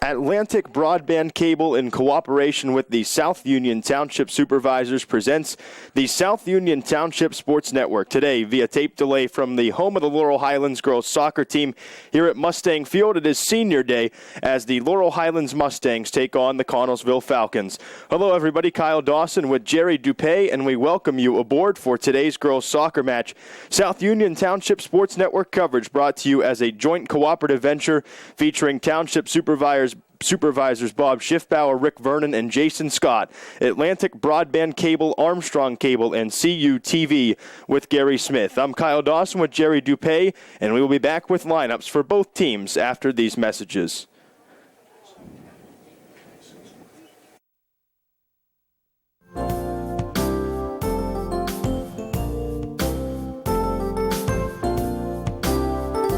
Atlantic Broadband Cable, in cooperation with the South Union Township Supervisors, presents the South Union Township Sports Network today via tape delay from the home of the Laurel Highlands girls soccer team here at Mustang Field. It is senior day as the Laurel Highlands Mustangs take on the Connellsville Falcons. Hello everybody, Kyle Dawson with Jerry Dupay, and we welcome you aboard for today's girls soccer match. South Union Township Sports Network coverage brought to you as a joint cooperative venture featuring Township Supervisors Bob Schiffbauer, Rick Vernon, and Jason Scott, Atlantic Broadband Cable, Armstrong Cable, and CUTV with Gary Smith. I'm Kyle Dawson with Jerry Dupay, and we will be back with lineups for both teams after these messages.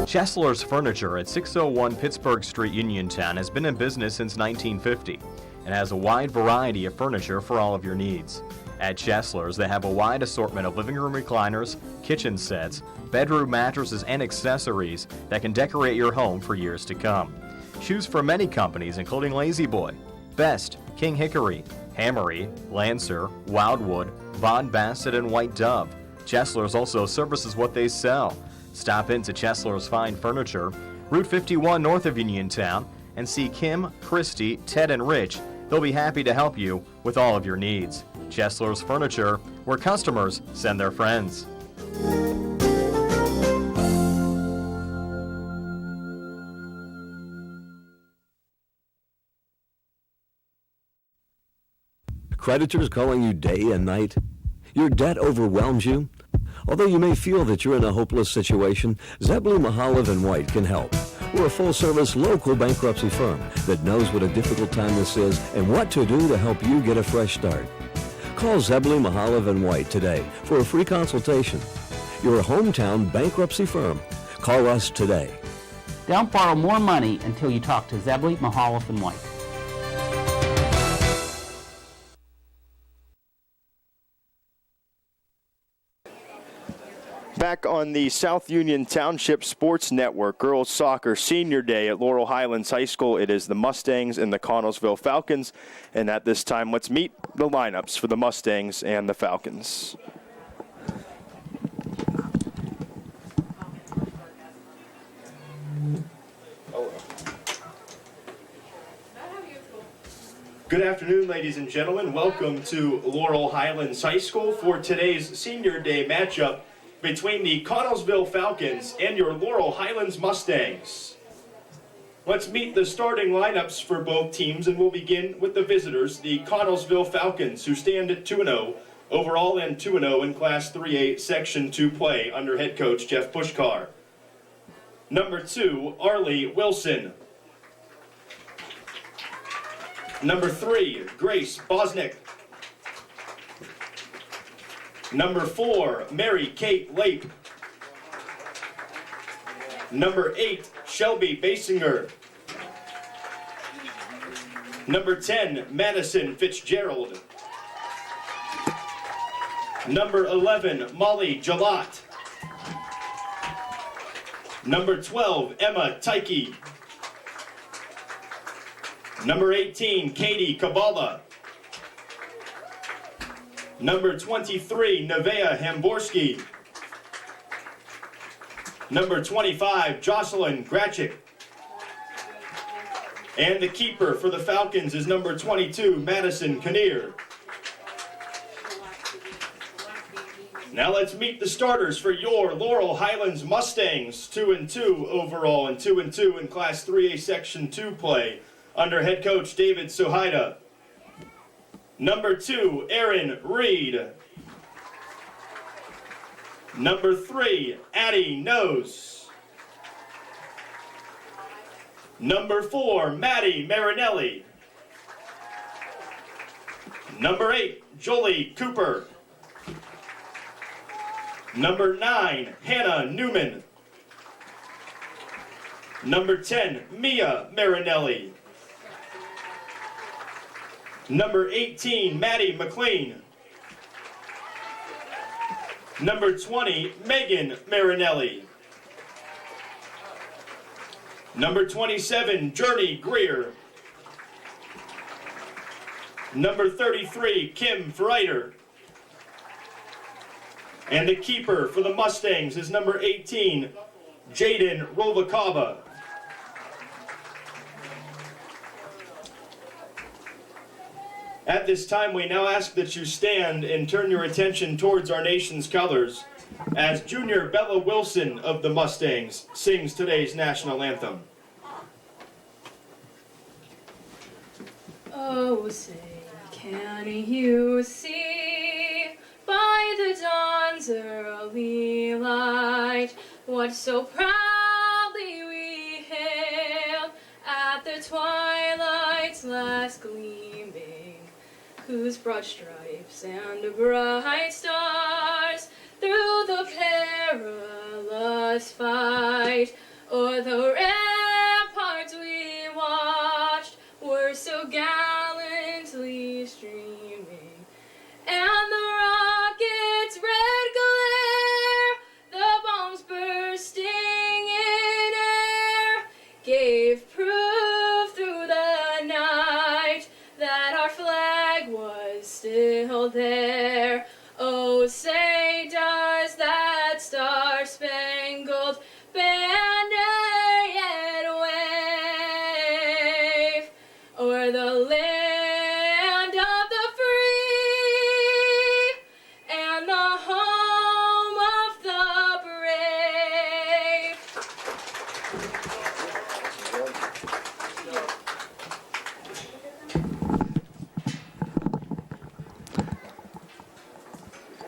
Chesler's Furniture at 601 Pittsburgh Street, Uniontown has been in business since 1950 and has a wide variety of furniture for all of your needs. At Chesler's, they have a wide assortment of living room recliners, kitchen sets, bedroom mattresses, and accessories that can decorate your home for years to come. Choose from many companies including Lazy Boy, Best, King Hickory, Hammery, Lancer, Wildwood, Von Bassett, and White Dove. Chesler's also services what they sell. Stop into Chesler's Fine Furniture, Route 51 north of Uniontown, and see Kim, Christy, Ted, and Rich. They'll be happy to help you with all of your needs. Chesler's Furniture, where customers send their friends. Creditors calling you day and night? Your debt overwhelms you? Although you may feel that you're in a hopeless situation, Zebulon Mahalev & White can help. We're a full-service local bankruptcy firm that knows what a difficult time this is and what to do to help you get a fresh start. Call Zebulon Mahalev & White today for a free consultation. You're a hometown bankruptcy firm. Call us today. Don't borrow more money until you talk to Zebulon Mahalev & White. Back on the South Union Township Sports Network, girls soccer senior day at Laurel Highlands High School. It is the Mustangs and the Connellsville Falcons. And at this time, let's meet the lineups for the Mustangs and the Falcons. Good afternoon, ladies and gentlemen. Welcome to Laurel Highlands High School for today's senior day matchup between the Connellsville Falcons and your Laurel Highlands Mustangs. Let's meet the starting lineups for both teams, and we'll begin with the visitors, the Connellsville Falcons, who stand at 2-0 overall and 2-0 in Class 3A Section 2 play under head coach Jeff Pushkar. Number 2, Arlie Wilson. Number 3, Grace Bosnick. Number 4, Mary Kate Lape. Number 8, Shelby Basinger. Number 10, Madison Fitzgerald. Number 11, Molly Jalot. Number 12, Emma Tyke. Number 18, Katie Kabala. Number 23, Nevaeh Hamborski. Number 25, Jocelyn Gratchik. And the keeper for the Falcons is number 22, Madison Kinnear. Now let's meet the starters for your Laurel Highlands Mustangs, 2-2 overall and 2-2 in Class 3A Section 2 play under head coach David Sohaida. Number 2, Aaron Reed. Number 3, Addie Nose. Number 4, Maddie Marinelli. Number 8, Jolie Cooper. Number 9, Hannah Newman. Number 10, Mia Marinelli. Number 18, Maddie McLean. Number 20, Megan Marinelli. Number 27, Journey Greer. number 33, Kim Freiter. And the keeper for the Mustangs is number 18, Jaden Rovakaba. At this time, we now ask that you stand and turn your attention towards our nation's colors as junior Bella Wilson of the Mustangs sings today's national anthem. Oh, say, can you see by the dawn's early light what so proudly we hailed at the twilight's last gleaming, whose broad stripes and bright stars through the perilous fight o'er the ramparts we watched were so gallantly streaming, and the rocket's red glare, the bombs bursting in air, gave proof through the night that our flag was still there. Oh, say does that star-spangled banner yet wave o'er the land of the free and the home of the brave.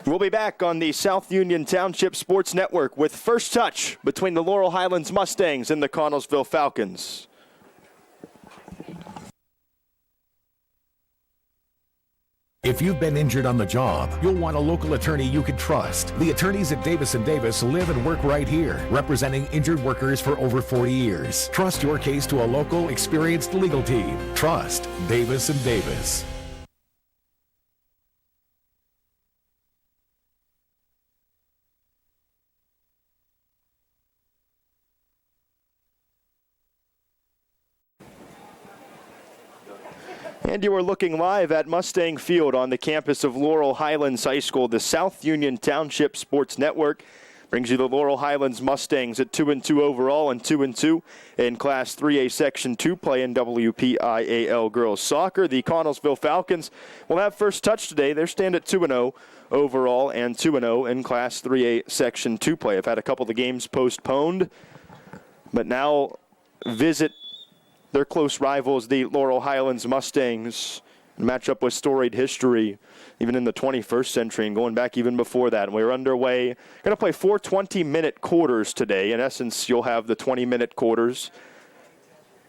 We'll be back on the South Union Township Sports Network with first touch between the Laurel Highlands Mustangs and the Connellsville Falcons. If you've been injured on the job, you'll want a local attorney you can trust. The attorneys at Davis & Davis live and work right here, representing injured workers for over 40 years. Trust your case to a local, experienced legal team. Trust Davis & Davis. And you are looking live at Mustang Field on the campus of Laurel Highlands High School. The South Union Township Sports Network brings you the Laurel Highlands Mustangs at 2-2 overall and 2-2 in Class 3A Section 2 play in WPIAL Girls Soccer. The Connellsville Falcons will have first touch today. They stand at 2-0 overall and 2-0 in Class 3A Section 2 play. I've had a couple of the games postponed, but now visit their close rivals, the Laurel Highlands Mustangs, match up with storied history, even in the 21st century and going back even before that. And we're underway. Going to play 4 20-minute quarters today. In essence, you'll have the 20-minute quarters.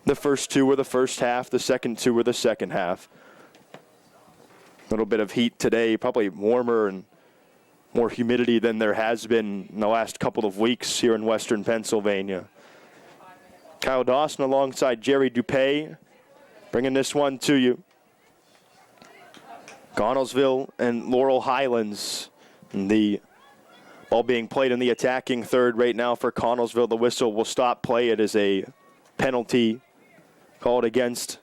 The first 2 are the first half. The second 2 are the second half. A little bit of heat today, probably warmer and more humidity than there has been in the last couple of weeks here in western Pennsylvania. Kyle Dawson alongside Jerry Dupay bringing this one to you. Connellsville and Laurel Highlands. And the ball being played in the attacking third right now for Connellsville. The whistle will stop play. It is a penalty called against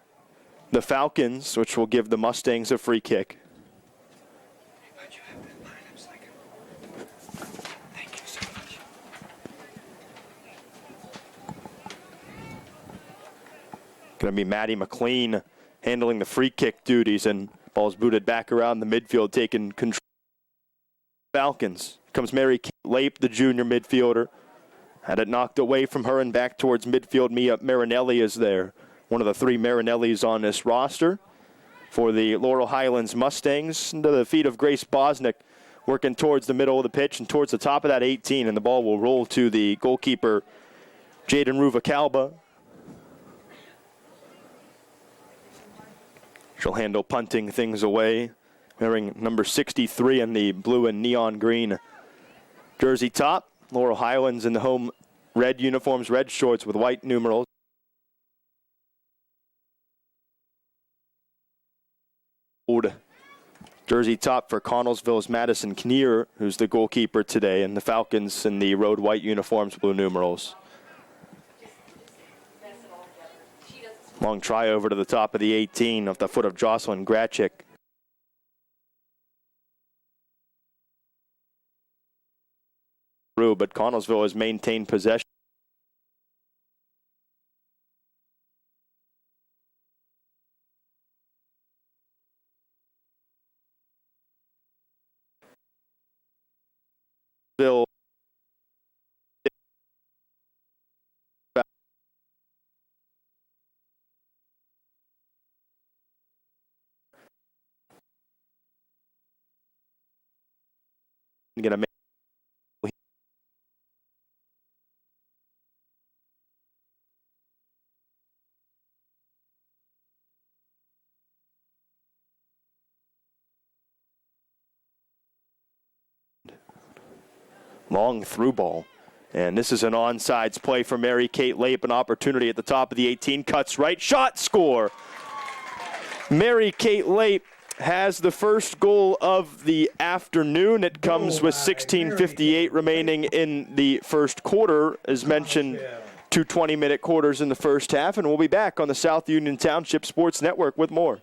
the Falcons, which will give the Mustangs a free kick. Going to be Maddie McLean handling the free kick duties, and ball's booted back around the midfield, taking control. Falcons. Comes Mary Lape, the junior midfielder. Had it knocked away from her and back towards midfield. Mia Marinelli is there. One of the 3 Marinellis on this roster for the Laurel Highlands Mustangs. Into the feet of Grace Bosnick, working towards the middle of the pitch and towards the top of that 18, and the ball will roll to the goalkeeper, Jaden Ruvacalba. She'll handle punting things away, wearing number 63 in the blue and neon green jersey top. Laurel Highlands in the home red uniforms, red shorts with white numerals. Old jersey top for Connellsville's Madison Knier, who's the goalkeeper today, and the Falcons in the road white uniforms, blue numerals. Long try over to the top of the 18 off the foot of Jocelyn Gratchik. through, but Connellsville has maintained possession. Still going to make long through ball. And this is an onside play for Mary Kate Lape, an opportunity at the top of the 18, cuts right, shot, score. Mary Kate Lape has the first goal of the afternoon. It comes with 16:58 remaining in the first quarter. As mentioned, 2 20-minute quarters in the first half, and we'll be back on the South Union Township Sports Network with more.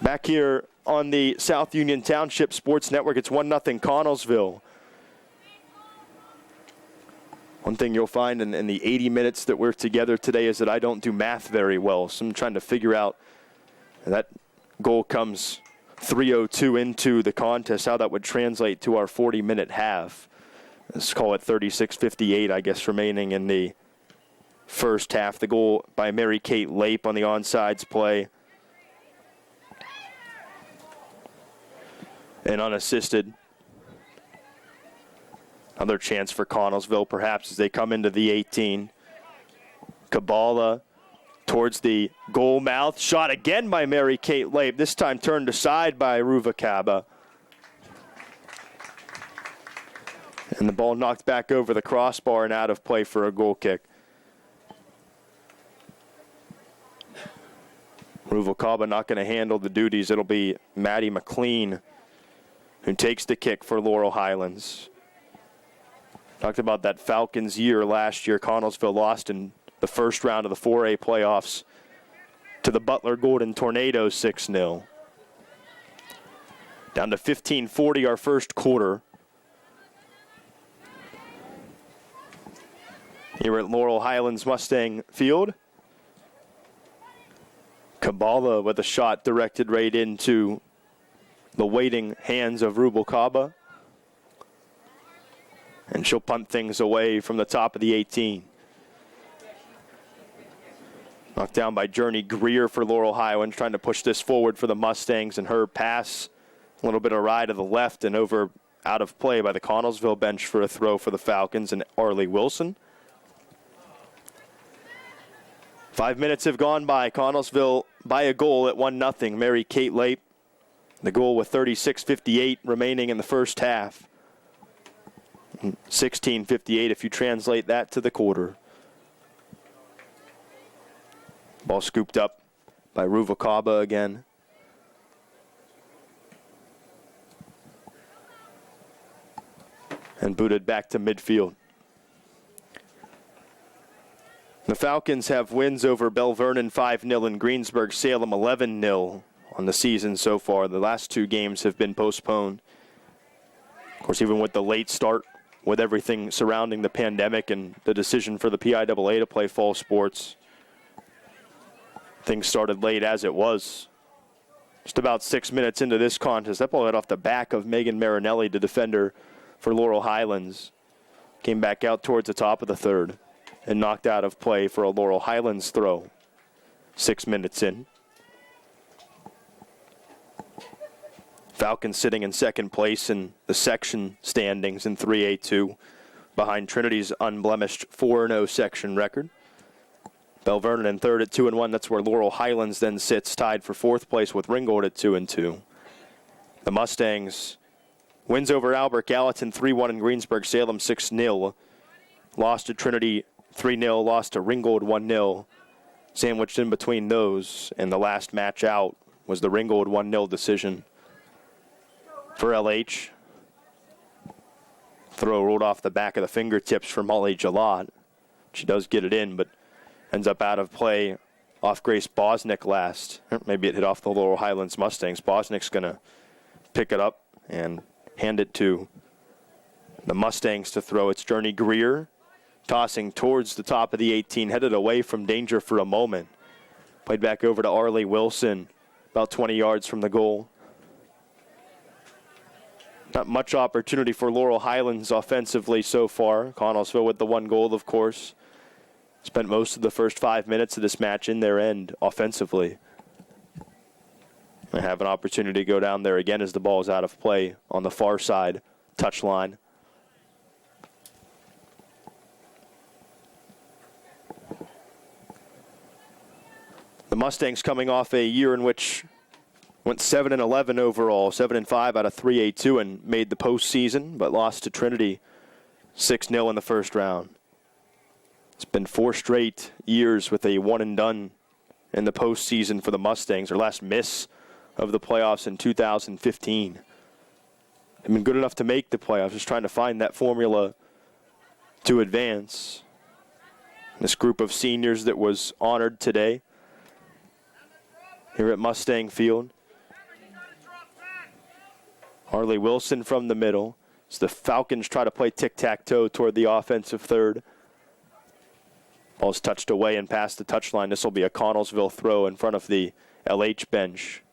Back here on the South Union Township Sports Network, it's 1-0 Connellsville. One thing you'll find in the 80 minutes that we're together today is that I don't do math very well, so I'm trying to figure out that goal comes 3:02 into the contest, how that would translate to our 40-minute half. Let's call it 36:58, I guess, remaining in the first half. The goal by Mary Kate Lape on the onsides play. And unassisted. Another chance for Connellsville, perhaps, as they come into the 18. Kabbalah towards the goal mouth. Shot again by Mary Kate Lape, this time turned aside by Ruvakaba. And the ball knocked back over the crossbar and out of play for a goal kick. Ruvakaba not going to handle the duties. It'll be Maddie McLean who takes the kick for Laurel Highlands. Talked about that Falcons year last year. Connellsville lost in the first round of the 4A playoffs to the Butler Golden Tornadoes 6-0. Down to 15:40 our first quarter. Here at Laurel Highlands Mustang Field. Kabbalah with a shot directed right into the waiting hands of Rubalcaba. And she'll punt things away from the top of the 18. Knocked down by Journey Greer for Laurel Highlands, trying to push this forward for the Mustangs, and her pass, a little bit awry to the left and over out of play by the Connellsville bench for a throw for the Falcons and Arlie Wilson. 5 minutes have gone by. Connellsville by a goal at 1-0. Mary Kate Lape, the goal with 36:58 remaining in the first half. 16:58 if you translate that to the quarter. Ball scooped up by Ruvakaba again. And booted back to midfield. The Falcons have wins over Bell Vernon 5-0 and Greensburg-Salem 11-0 on the season so far. The last 2 games have been postponed. Of course, even with the late start, with everything surrounding the pandemic and the decision for the PIAA to play fall sports, things started late as it was. Just about 6 minutes into this contest. That ball hit off the back of Megan Marinelli, the defender for Laurel Highlands. Came back out towards the top of the third and knocked out of play for a Laurel Highlands throw. 6 minutes in. Falcons sitting in second place in the section standings in 3A2 behind Trinity's unblemished 4-0 section record. Bell Vernon in third at 2-1. That's where Laurel Highlands then sits, tied for fourth place with Ringgold at 2-2. The Mustangs wins over Albert Gallatin 3-1 in Greensburg-Salem 6-0. Lost to Trinity 3-0, lost to Ringgold 1-0. Sandwiched in between those, and the last match out was the Ringgold 1-0 decision for LH. Throw rolled off the back of the fingertips for Molly Jalot. She does get it in, but ends up out of play off Grace Bosnick last. Or maybe it hit off the Laurel Highlands Mustangs. Bosnick's going to pick it up and hand it to the Mustangs to throw. It's Journey Greer tossing towards the top of the 18, headed away from danger for a moment. Played back over to Arlie Wilson, about 20 yards from the goal. Not much opportunity for Laurel Highlands offensively so far. Connellsville with the one goal, of course. Spent most of the first 5 minutes of this match in their end offensively. They have an opportunity to go down there again as the ball is out of play on the far side touchline. The Mustangs coming off a year in which went 7-11 overall, 7-5 out of 3A2 and made the postseason, but lost to Trinity 6-0 in the first round. It's been 4 straight years with a one-and-done in the postseason for the Mustangs. Their last miss of the playoffs in 2015. They've been good enough to make the playoffs, just trying to find that formula to advance. This group of seniors that was honored today here at Mustang Field. Harley Wilson from the middle. As the Falcons try to play tic-tac-toe toward the offensive third. Ball's touched away and past the touchline. This will be a Connellsville throw in front of the LH bench.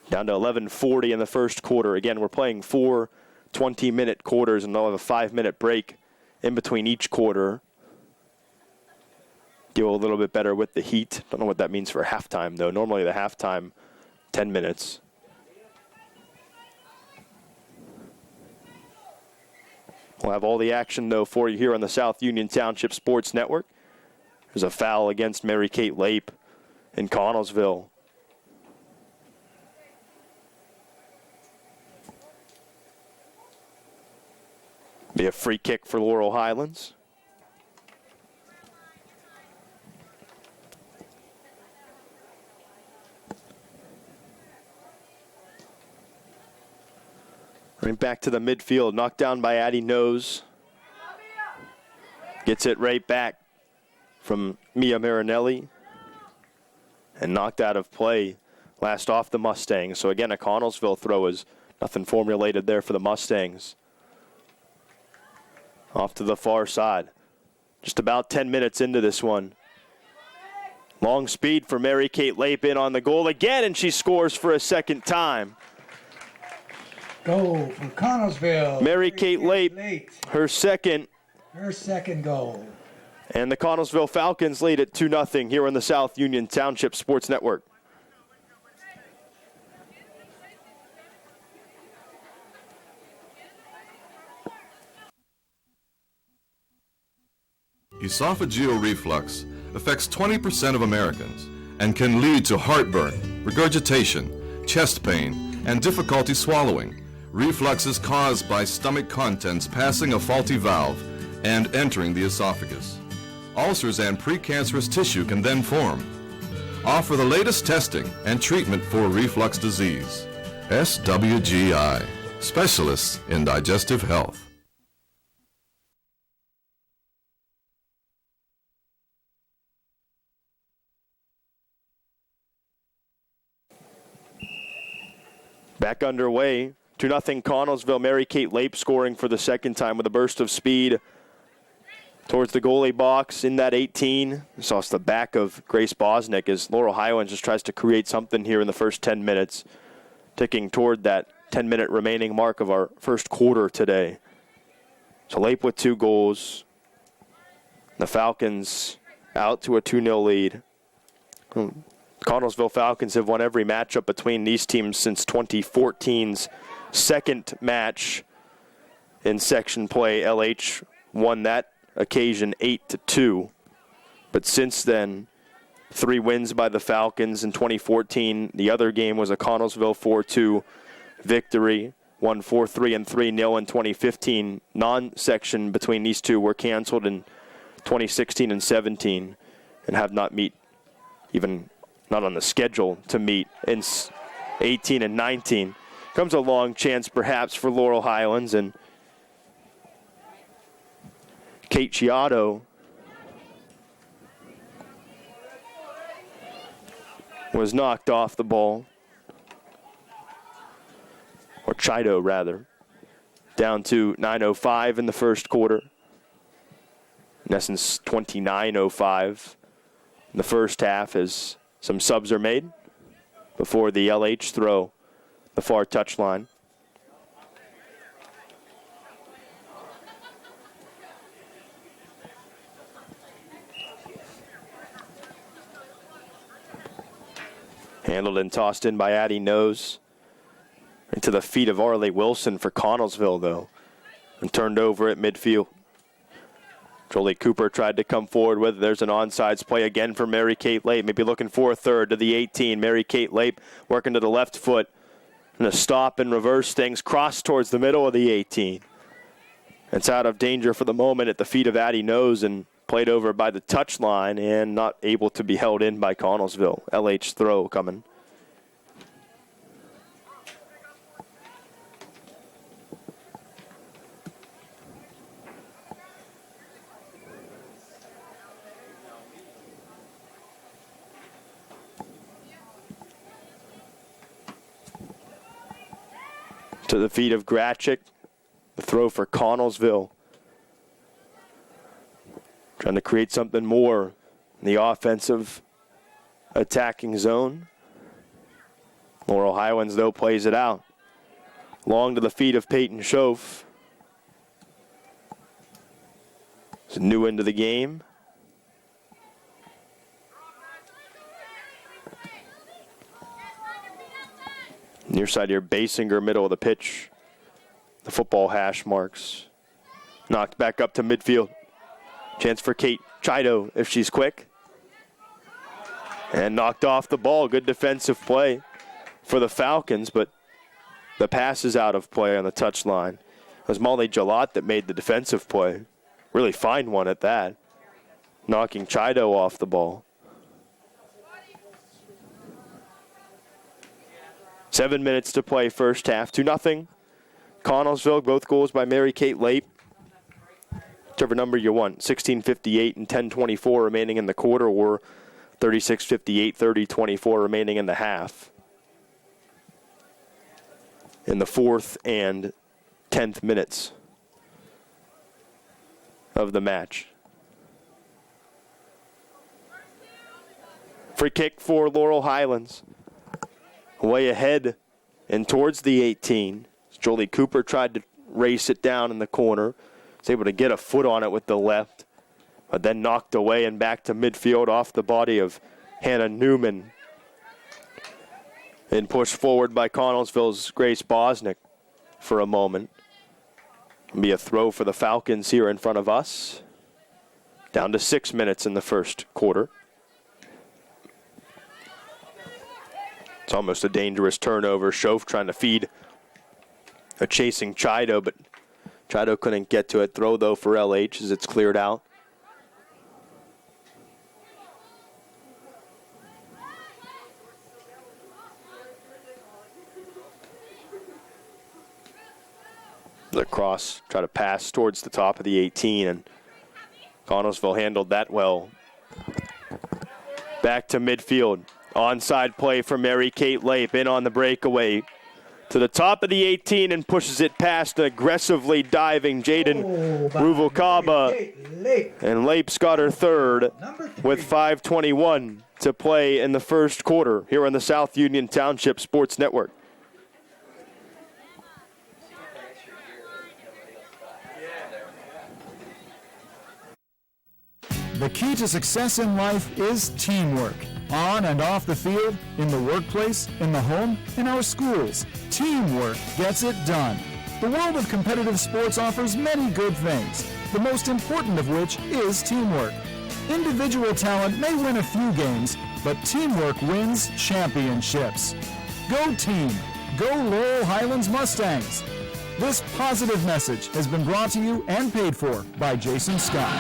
Down to 11:40 in the first quarter. Again, we're playing 4 20-minute quarters, and they'll have a 5-minute break in between each quarter. Deal a little bit better with the heat. Don't know what that means for halftime, though. Normally the halftime, 10 minutes. We'll have all the action, though, for you here on the South Union Township Sports Network. There's a foul against Mary Kate Lape in Connellsville. Be a free kick for Laurel Highlands. Right back to the midfield, knocked down by Addie Nose. Gets it right back from Mia Marinelli. And knocked out of play last off the Mustangs. So again, a Connellsville throw is nothing formulated there for the Mustangs. Off to the far side. Just about 10 minutes into this one. Long speed for Mary Kate Lape in on the goal again, and she scores for a second time. Goal for Connellsville. Mary Kate Lape, her second goal. And the Connellsville Falcons lead at 2-0 here on the South Union Township Sports Network. Esophageal reflux affects 20% of Americans and can lead to heartburn, regurgitation, chest pain, and difficulty swallowing. Reflux is caused by stomach contents passing a faulty valve and entering the esophagus. Ulcers and precancerous tissue can then form. Offer the latest testing and treatment for reflux disease. SWGI, specialists in digestive health. Back underway, 2-0 Connellsville. Mary Kate Lape scoring for the second time with a burst of speed towards the goalie box in that 18. Saw the back of Grace Bosnick as Laurel Highlands just tries to create something here in the first 10 minutes, ticking toward that 10-minute remaining mark of our first quarter today. So Lape with 2 goals. The Falcons out to a 2-0 lead. Connellsville Falcons have won every matchup between these teams since 2014's second match in section play. LH won that occasion 8-2. But since then, 3 wins by the Falcons in 2014. The other game was a Connellsville 4-2 victory. Won 4-3 and 3-0 in 2015. Non-section between these two were canceled in 2016 and 17 and have not meet, even not on the schedule to meet in 18 and 19. Comes a long chance perhaps for Laurel Highlands, and Kate Chiato was knocked off the ball, or Chido rather, down to 9:05 in the first quarter. In essence, 29:05 in the first half as some subs are made before the LH throw the far touchline. Handled and tossed in by Addie Nose. Into the feet of Arlie Wilson for Connellsville, though, and turned over at midfield. Jolie Cooper tried to come forward with it. There's an onside play again for Mary Kate Lape. Maybe looking for a third to the 18. Mary Kate Lape working to the left foot. And a stop and reverse things. Cross towards the middle of the 18. It's out of danger for the moment at the feet of Addie Nose and played over by the touchline and not able to be held in by Connellsville. LH throw coming. To the feet of Gratchik. The throw for Connellsville. Trying to create something more in the offensive attacking zone. Laurel Highlands, though, plays it out. Long to the feet of Peyton Schoaf. It's new into the game. Near side here, Basinger, middle of the pitch. The football hash marks. Knocked back up to midfield. Chance for Kate Chido if she's quick. And knocked off the ball. Good defensive play for the Falcons, but the pass is out of play on the touchline. It was Molly Jalot that made the defensive play. Really fine one at that. Knocking Chido off the ball. 7 minutes to play first half. 2-0. Connellsville, both goals by Mary Kate Lape. Whichever number you want. 16:58 and 10:24 remaining in the quarter, or 36:58, 30:24 remaining in the half. In the 4th and 10th minutes of the match. Free kick for Laurel Highlands. Way ahead and towards the 18. Jolie Cooper tried to race it down in the corner. Was able to get a foot on it with the left, but then knocked away and back to midfield off the body of Hannah Newman. And pushed forward by Connellsville's Grace Bosnick for a moment. It'll be a throw for the Falcons here in front of us. Down to 6 minutes in the first quarter. It's almost a dangerous turnover. Schoaf trying to feed a chasing Chido, but Chido couldn't get to it. Throw, though, for LH as it's cleared out. The cross, try to pass towards the top of the 18, and Connellsville handled that well. Back to midfield. Onside play for Mary Kate Lape. In on the breakaway. to the top of the 18 and pushes it past aggressively diving Jaden Ruvalcaba. And Lape's got her third with 5:21 to play in the first quarter here on the South Union Township Sports Network. The key to success in life is teamwork. On and off the field, in the workplace, in the home, in our schools. Teamwork gets it done. The world of competitive sports offers many good things, the most important of which is teamwork. Individual talent may win a few games, but teamwork wins championships. Go team! Go Laurel Highlands Mustangs! This positive message has been brought to you and paid for by Jason Scott.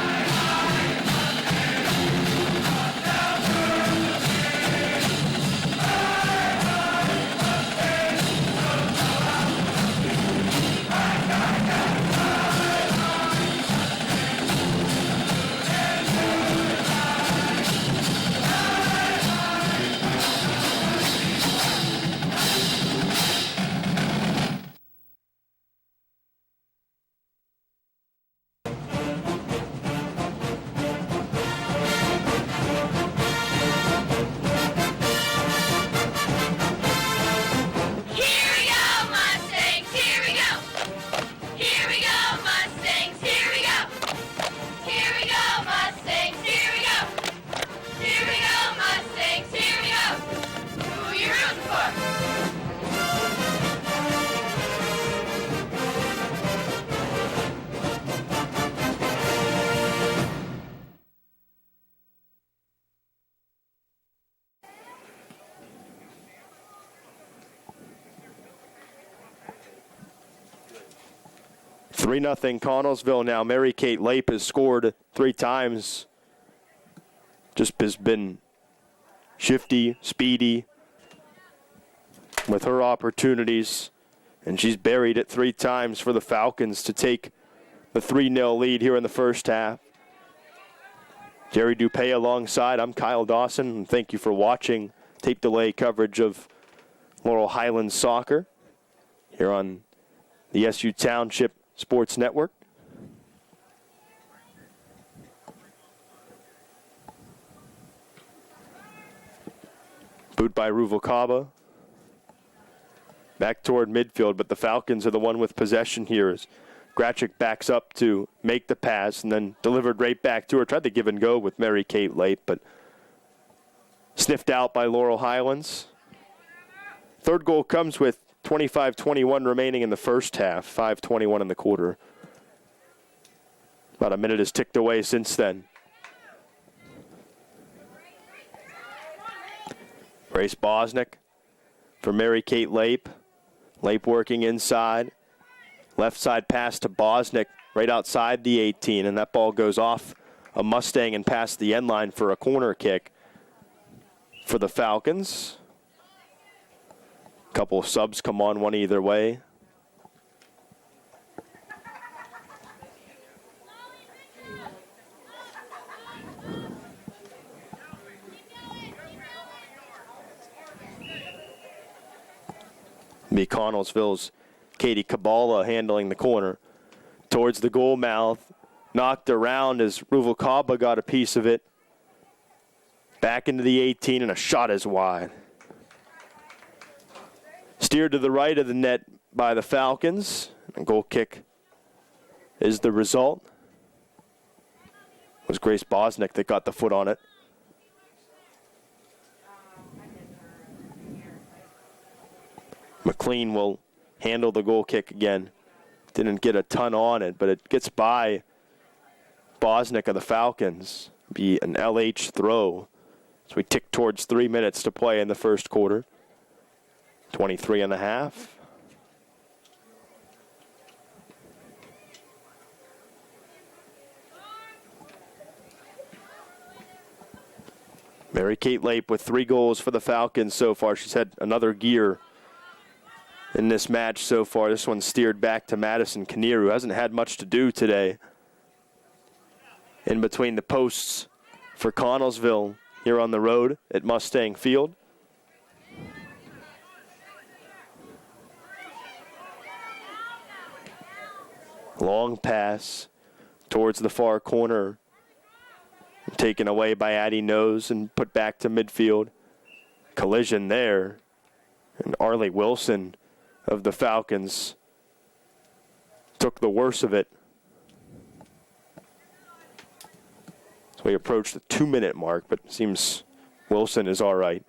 Three 3-0 Connellsville now. Mary Kate Lape has scored 3 times. Just has been shifty, speedy with her opportunities. And she's buried it 3 times for the Falcons to take the 3-0 lead here in the first half. Jerry Dupay alongside. I'm Kyle Dawson, and thank you for watching tape delay coverage of Laurel Highlands soccer here on the SU Township Sports Network. Boot by Ruvalcaba. Back toward midfield, but the Falcons are the one with possession here as Grachik backs up to make the pass and then delivered right back to her. Tried to give and go with Mary Kate Lape, but sniffed out by Laurel Highlands. Third goal comes with 25-21 remaining in the first half, 5:21 in the quarter. About a minute has ticked away since then. Grace Bosnick for Mary Kate Lape. Lape working inside. Left side pass to Bosnick right outside the 18, and that ball goes off a Mustang and past the end line for a corner kick for the Falcons. Couple of subs come on, one either way. Be Connellsville's Katie Kabala handling the corner towards the goal mouth. Knocked around as Ruvalcaba got a piece of it. Back into the 18, and a shot is wide. Steered to the right of the net by the Falcons. A goal kick is the result. It was Grace Bosnick that got the foot on it. McLean will handle the goal kick again. Didn't get a ton on it, but it gets by Bosnick of the Falcons. Be an LH throw. So we tick towards 3 minutes to play in the first quarter. 23.5. Mary Kate Lape with 3 goals for the Falcons so far. She's had another gear in this match so far. This one steered back to Madison Kinnear, who hasn't had much to do today. In between the posts for Connellsville here on the road at Mustang Field. Long pass towards the far corner. Taken away by Addie Nose and put back to midfield. Collision there. And Arlie Wilson of the Falcons took the worst of it. So we approached the 2-minute mark, but it seems Wilson is all right.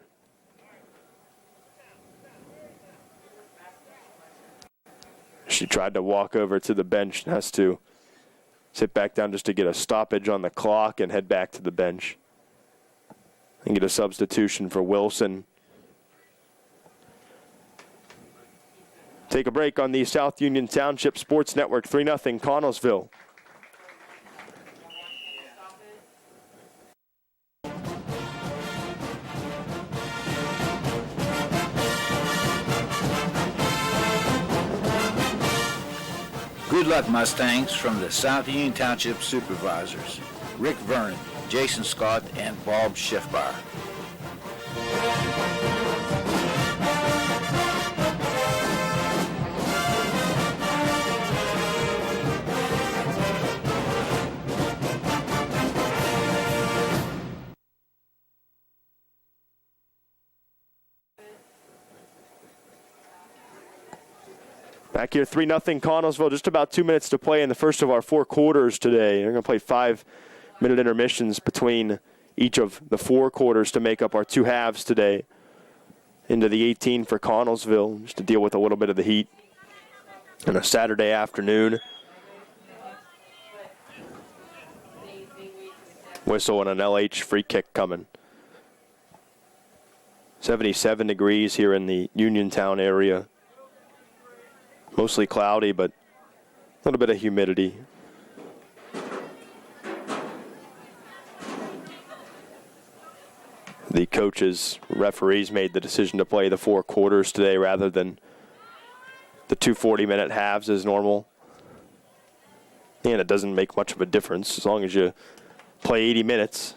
She tried to walk over to the bench and has to sit back down just to get a stoppage on the clock and head back to the bench and get a substitution for Wilson. Take a break on the South Union Township Sports Network. 3-0 Connellsville. Good luck, Mustangs, from the South Union Township Supervisors, Rick Vernon, Jason Scott, and Bob Schiffbar. Back here, 3-0 Connellsville. Just about 2 minutes to play in the first of our 4 quarters today. They're going to play 5-minute intermissions between each of the 4 quarters to make up our 2 halves today. Into the 18 for Connellsville, just to deal with a little bit of the heat on a Saturday afternoon. Whistle and an LH free kick coming. 77 degrees here in the Uniontown area. Mostly cloudy, but a little bit of humidity. The coaches, referees made the decision to play the 4 quarters today rather than the 2 40-minute halves as normal. And it doesn't make much of a difference as long as you play 80 minutes.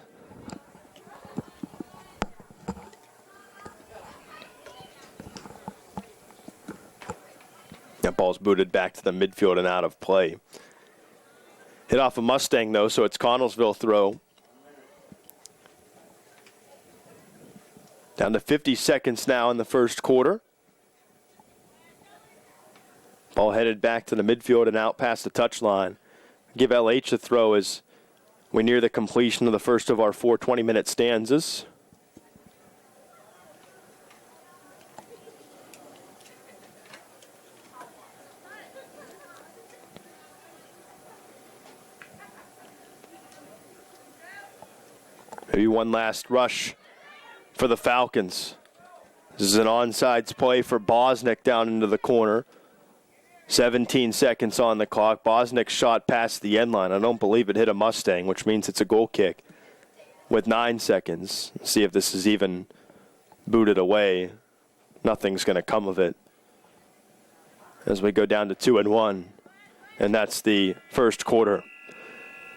That ball's booted back to the midfield and out of play. Hit off a Mustang, though, so it's Connellsville throw. Down to 50 seconds now in the first quarter. Ball headed back to the midfield and out past the touchline. Give LH a throw as we near the completion of the first of our 4 20-minute stanzas. Maybe one last rush for the Falcons. This is an onside play for Bosnick down into the corner. 17 seconds on the clock. Bosnick's shot past the end line. I don't believe it hit a Mustang, which means it's a goal kick with 9 seconds. See if this is even booted away. Nothing's going to come of it as we go down to 2-1. And that's the first quarter.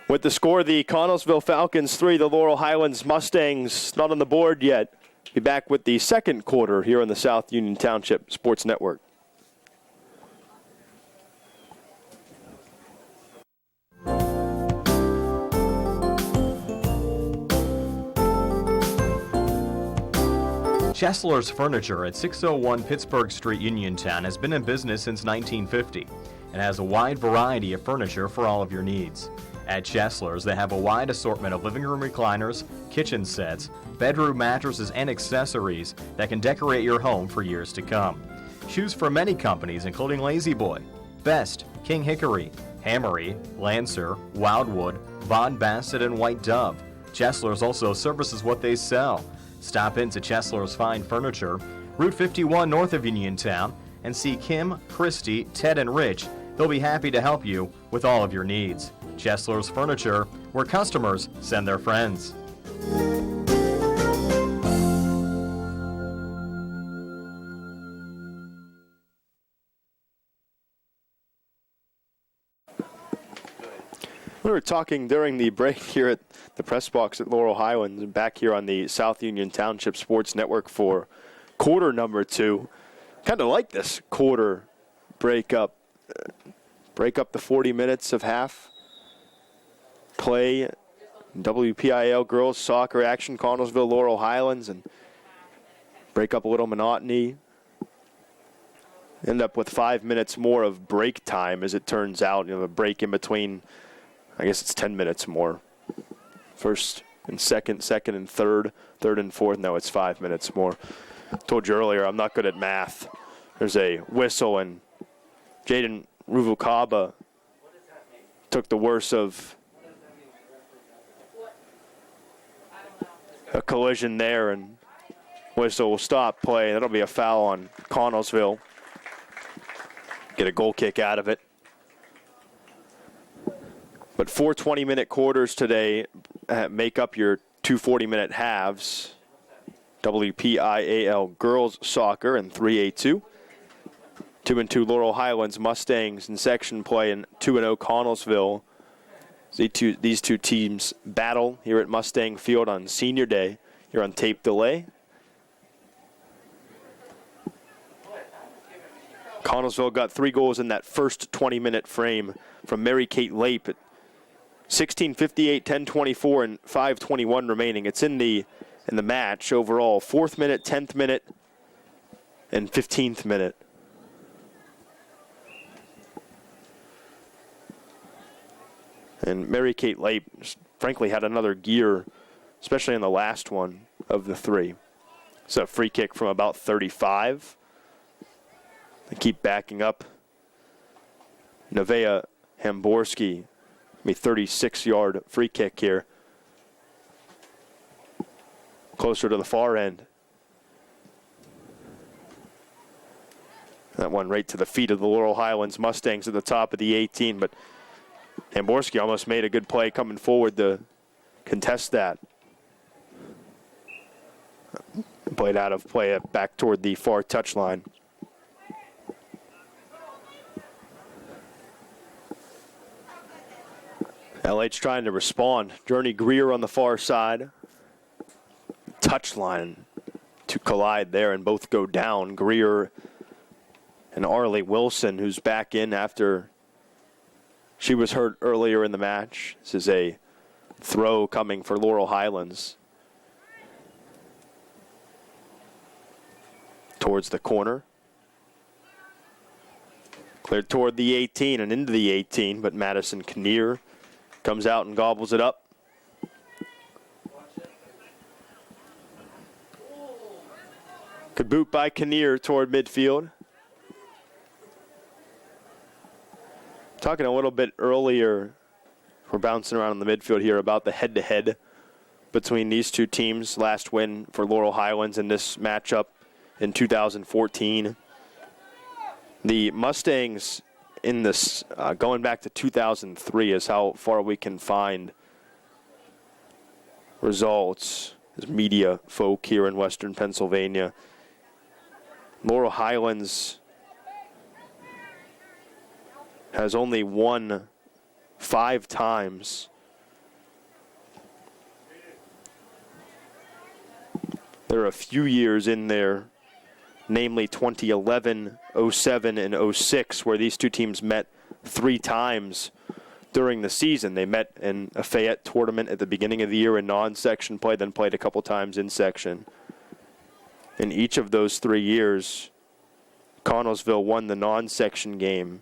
With the score, the Connellsville Falcons 3, the Laurel Highlands Mustangs not on the board yet. Be back with the second quarter here on the South Union Township Sports Network. Chesler's Furniture at 601 Pittsburgh Street, Uniontown has been in business since 1950 and has a wide variety of furniture for all of your needs. At Chesler's, they have a wide assortment of living room recliners, kitchen sets, bedroom mattresses, and accessories that can decorate your home for years to come. Choose from many companies including Lazy Boy, Best, King Hickory, Hammery, Lancer, Wildwood, Von Bassett, and White Dove. Chesler's also services what they sell. Stop into Chesler's Fine Furniture, Route 51 north of Uniontown, and see Kim, Christy, Ted, and Rich. They'll be happy to help you with all of your needs. Chesler's Furniture, where customers send their friends. We were talking during the break here at the press box at Laurel Highlands and back here on the South Union Township Sports Network for quarter number 2. Kind of like this quarter breakup. break up the 40 minutes of half play WPIAL girls soccer action, Connellsville, Laurel Highlands, and break up a little monotony. End up with 5 minutes more of break time, as it turns out. A break in between, I guess it's 10 minutes more. First and second, second and third, third and fourth. No, it's 5 minutes more. Told you earlier, I'm not good at math. There's a whistle, and Jaden Ruvalcaba took the worst of a collision there, and whistle will stop play. That'll be a foul on Connellsville. Get a goal kick out of it. But 4 20-minute quarters today make up your 2 40-minute halves. WPIAL girls soccer and 3A2. 2-2 Laurel Highlands Mustangs in section play, and 2-0 Connellsville. These two teams battle here at Mustang Field on Senior Day. Here on tape delay. Connellsville got 3 goals in that first 20-minute frame from Mary Kate Lape at 16:58, 10:24, and 5:21 remaining. It's in the match overall. 4th minute, 10th minute, and 15th minute. And Mary Kate Lape, frankly, had another gear, especially in the last one of the 3. It's a free kick from about 35. They keep backing up. Nevaeh Hamborski, a 36-yard free kick here. Closer to the far end. That one right to the feet of the Laurel Highlands Mustangs at the top of the 18, but Hamborski almost made a good play coming forward to contest that. Played out of play back toward the far touchline. LH trying to respond. Journey Greer on the far side. Touchline to collide there and both go down. Greer and Arlie Wilson, who's back in after she was hurt earlier in the match. This is a throw coming for Laurel Highlands. Towards the corner. Cleared toward the 18 and into the 18, but Madison Kinnear comes out and gobbles it up. Good boot by Kinnear toward midfield. Talking a little bit earlier, we're bouncing around in the midfield here, about the head-to-head between these two teams. Last win for Laurel Highlands in this matchup in 2014. The Mustangs in this, going back to 2003, is how far we can find results as media folk here in Western Pennsylvania. Laurel Highlands has only won 5 times. There are a few years in there, namely 2011, 07, and 06, where these two teams met 3 times during the season. They met in a Fayette tournament at the beginning of the year in non-section play, then played a couple times in section. In each of those 3 years, Connellsville won the non-section game,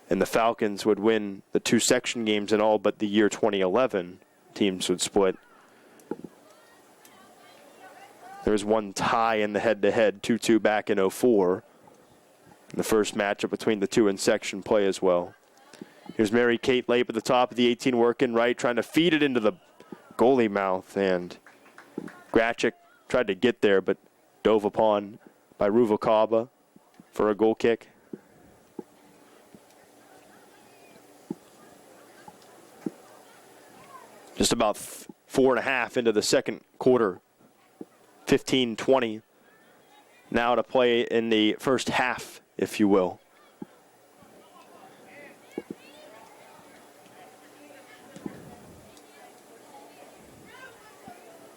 and the Falcons would win the 2 section games in all but the year 2011. Teams would split. There was one tie in the head-to-head, 2-2 back in 04. The first matchup between the two in section play as well. Here's Mary Kate Lape at the top of the 18, working right, trying to feed it into the goalie mouth, and Grachik tried to get there, but dove upon by Ruvalcaba for a goal kick. Just about 4.5 into the second quarter. 15-20 now to play in the first half, if you will.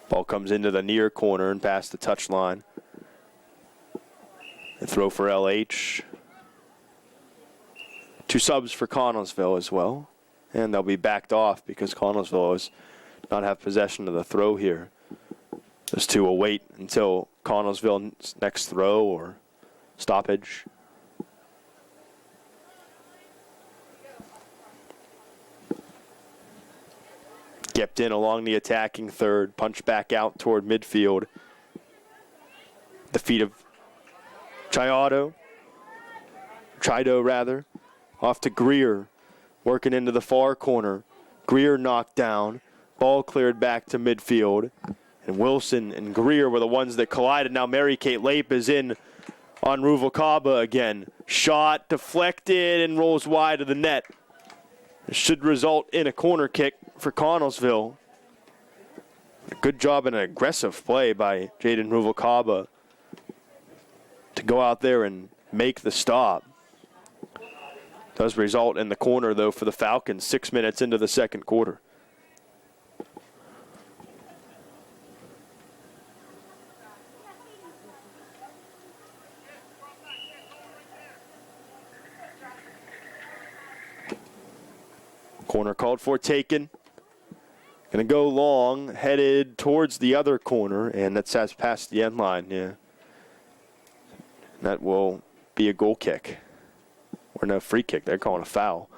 Ball comes into the near corner and past the touchline. A throw for LH. 2 subs for Connellsville as well. And they'll be backed off because Connellsville does not have possession of the throw here. Those 2 will wait until Connellsville's next throw or stoppage. Kept in along the attacking third, punch back out toward midfield. The feet of Chido rather, off to Greer, working into the far corner. Greer knocked down, ball cleared back to midfield, and Wilson and Greer were the ones that collided. Now Mary Kate Lape is in on Ruvalcaba again. Shot deflected and rolls wide of the net. It should result in a corner kick for Connellsville. A good job and an aggressive play by Jaden Ruvalcaba to go out there and make the stop. Does result in the corner, though, for the Falcons 6 minutes into the second quarter. Corner called for, taken. Going to go long, headed towards the other corner, and that's past the end line, yeah. That will be a goal kick. Or no, free kick. They're calling a foul.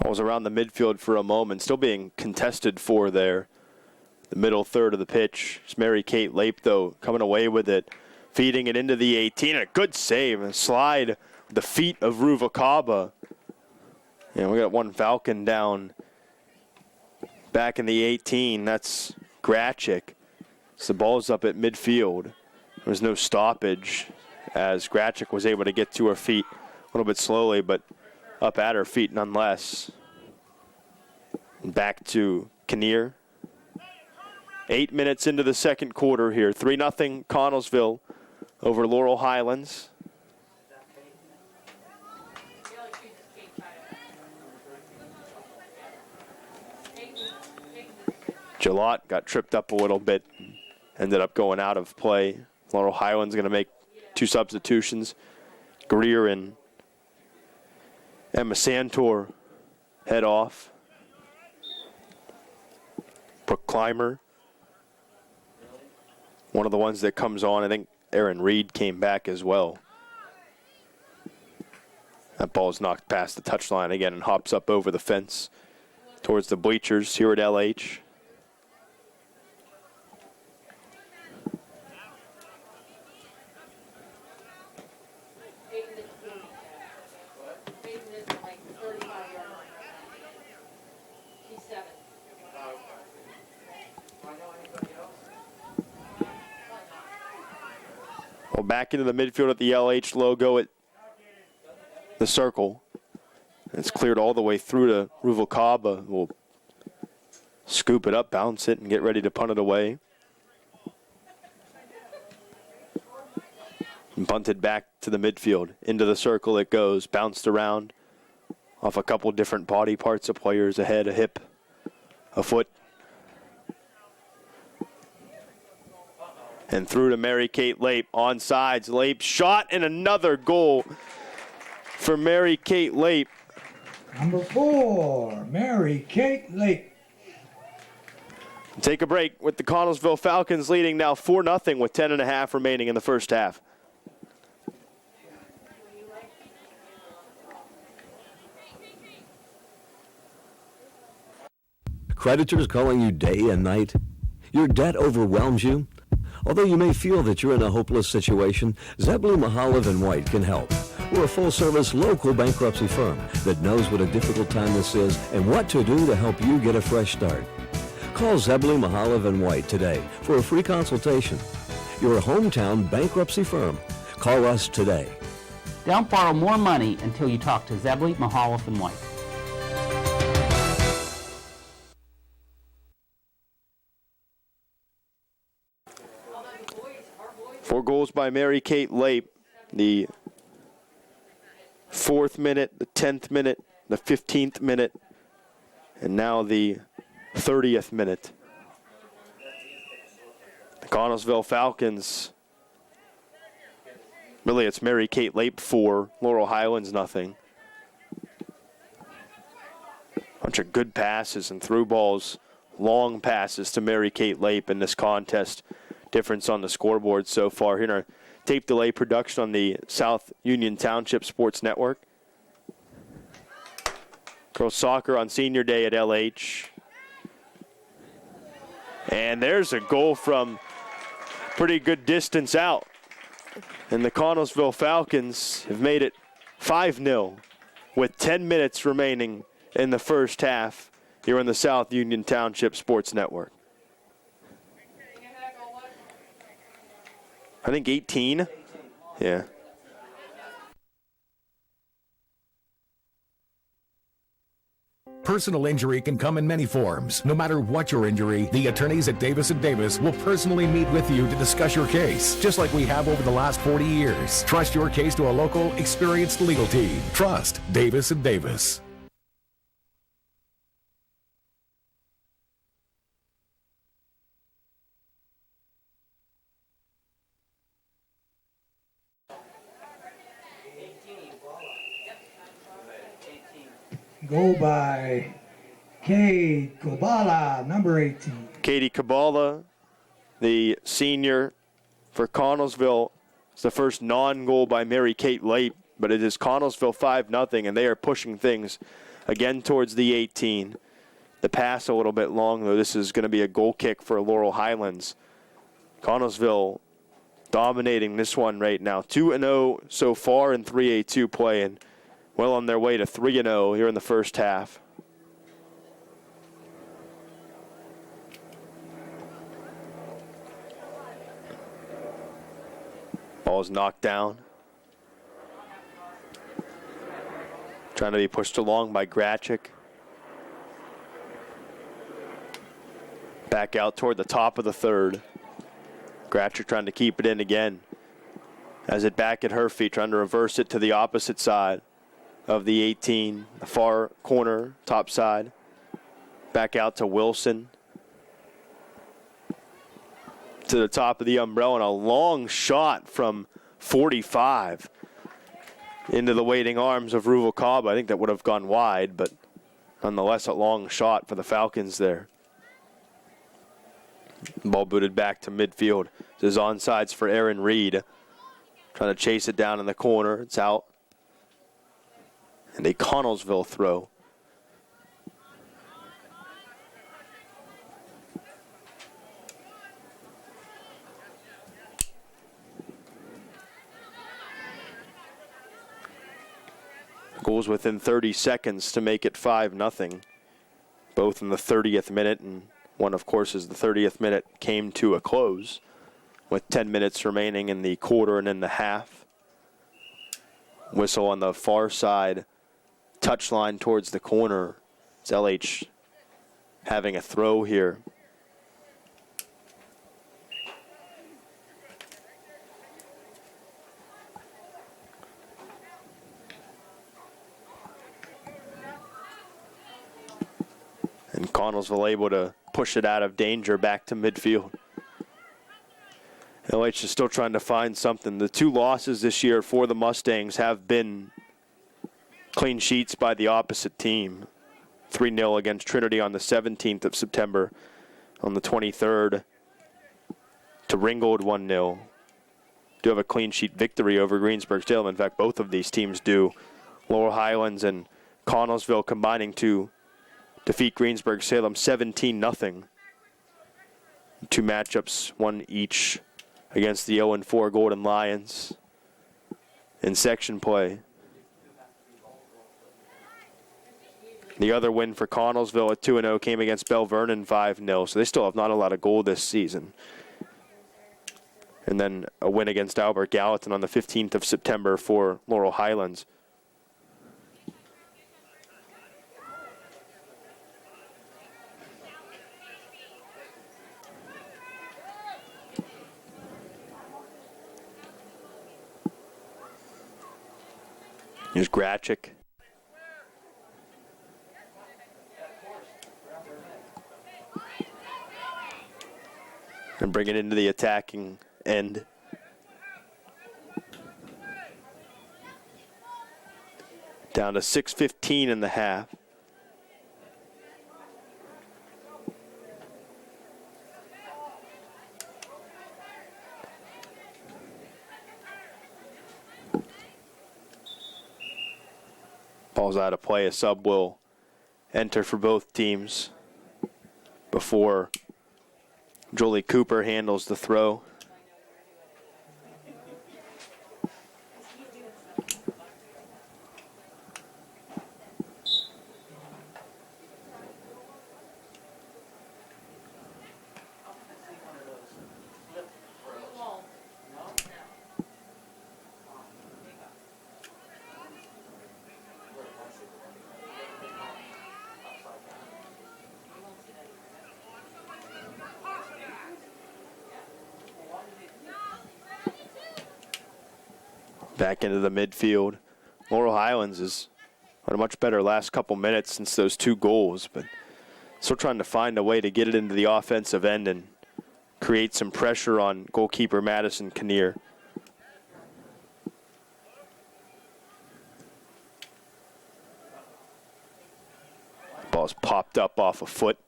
Was around the midfield for a moment, still being contested for there. The middle third of the pitch. It's Mary Kate Lape, though, coming away with it, feeding it into the 18. A good save, a slide with the feet of Ruvalcaba. And we got one Falcon down back in the 18. That's Grachik. So the ball's up at midfield. There was no stoppage as Grachik was able to get to her feet a little bit slowly, but up at her feet nonetheless. Back to Kinnear. 8 minutes into the second quarter here. 3-0 Connellsville over Laurel Highlands. Jalot got tripped up a little bit. Ended up going out of play. Laurel Highlands going to make 2 substitutions. Greer and Emma Santor head off. Brooke Clymer, one of the ones that comes on. I think Aaron Reed came back as well. That ball's knocked past the touchline again and hops up over the fence towards the bleachers here at LH. Well, back into the midfield at the LH logo at the circle. It's cleared all the way through to Ruvalcaba. We'll scoop it up, bounce it, and get ready to punt it away. And punted back to the midfield. Into the circle it goes, bounced around off a couple different body parts of players, a head, a hip, a foot. And through to Mary Kate Lape, on sides. Lape shot, and another goal for Mary Kate Lape. Number 4, Mary Kate Lape. Take a break with the Connellsville Falcons leading now 4-0 with 10.5 remaining in the first half. Creditors calling you day and night? Your debt overwhelms you? Although you may feel that you're in a hopeless situation, Zebulon Mahalev and White can help. We're a full-service local bankruptcy firm that knows what a difficult time this is and what to do to help you get a fresh start. Call Zebulon Mahalev and White today for a free consultation. Your hometown bankruptcy firm. Call us today. Don't borrow more money until you talk to Zebulon Mahalev and White. Four goals by Mary Kate Lape. The 4th minute, the 10th minute, the 15th minute, and now the 30th minute. The Connellsville Falcons, really it's Mary Kate Lape 4, Laurel Highlands nothing. Bunch of good passes and through balls, long passes to Mary Kate Lape in this contest. Difference on the scoreboard so far here in our tape delay production on the South Union Township Sports Network. Girls soccer on senior day at LH. And there's a goal from pretty good distance out. And the Connellsville Falcons have made it 5-0 with 10 minutes remaining in the first half here on the South Union Township Sports Network. I think 18. Yeah. Personal injury can come in many forms. No matter what your injury, the attorneys at Davis & Davis will personally meet with you to discuss your case, just like we have over the last 40 years. Trust your case to a local, experienced legal team. Trust Davis & Davis. Go by Kate Kabala, number 18. Katie Kabala, the senior for Connellsville. It's the first non-goal by Mary Kate Lape, but it is Connellsville 5-0, and they are pushing things again towards the 18. The pass a little bit long, though. This is going to be a goal kick for Laurel Highlands. Connellsville dominating this one right now. 2-0 so far in 3A2 play, and well on their way to 3-0 here in the first half. Ball is knocked down. Trying to be pushed along by Gratchik. Back out toward the top of the third. Gratchik trying to keep it in again. Has it back at her feet, trying to reverse it to the opposite side of the 18, the far corner, top side. Back out to Wilson. To the top of the umbrella, and a long shot from 45 into the waiting arms of Ruvalcaba. I think that would have gone wide, but nonetheless a long shot for the Falcons there. Ball booted back to midfield. This is onside for Aaron Reed. Trying to chase it down in the corner. It's out. And a Connellsville throw. Goals within 30 seconds to make it 5-0. Both in the 30th minute, and one, of course, as the 30th minute came to a close with 10 minutes remaining in the quarter and in the half. Whistle on the far side. Touchline towards the corner. It's LH having a throw here. And Connellsville able to push it out of danger back to midfield. LH is still trying to find something. The two losses this year for the Mustangs have been clean sheets by the opposite team. 3-0 against Trinity on the 17th of September. On the 23rd, to Ringgold 1-0. Do have a clean sheet victory over Greensburg-Salem. In fact, both of these teams do. Laurel Highlands and Connellsville combining to defeat Greensburg-Salem 17-0. Two matchups, one each against the 0-4 Golden Lions in section play. The other win for Connellsville at 2-0 came against Bell Vernon 5-0, so they still have not a lot of goal this season. And then a win against Albert Gallatin on the 15th of September for Laurel Highlands. Here's Gratchik. And bring it into the attacking end. Down to 6:15 in the half. Ball's out of play. A sub will enter for both teams before Jolie Cooper handles the throw. Back into the midfield. Laurel Highlands is on a much better last couple minutes since those 2 goals, but still trying to find a way to get it into the offensive end and create some pressure on goalkeeper Madison Kinnear. Ball's popped up off a foot.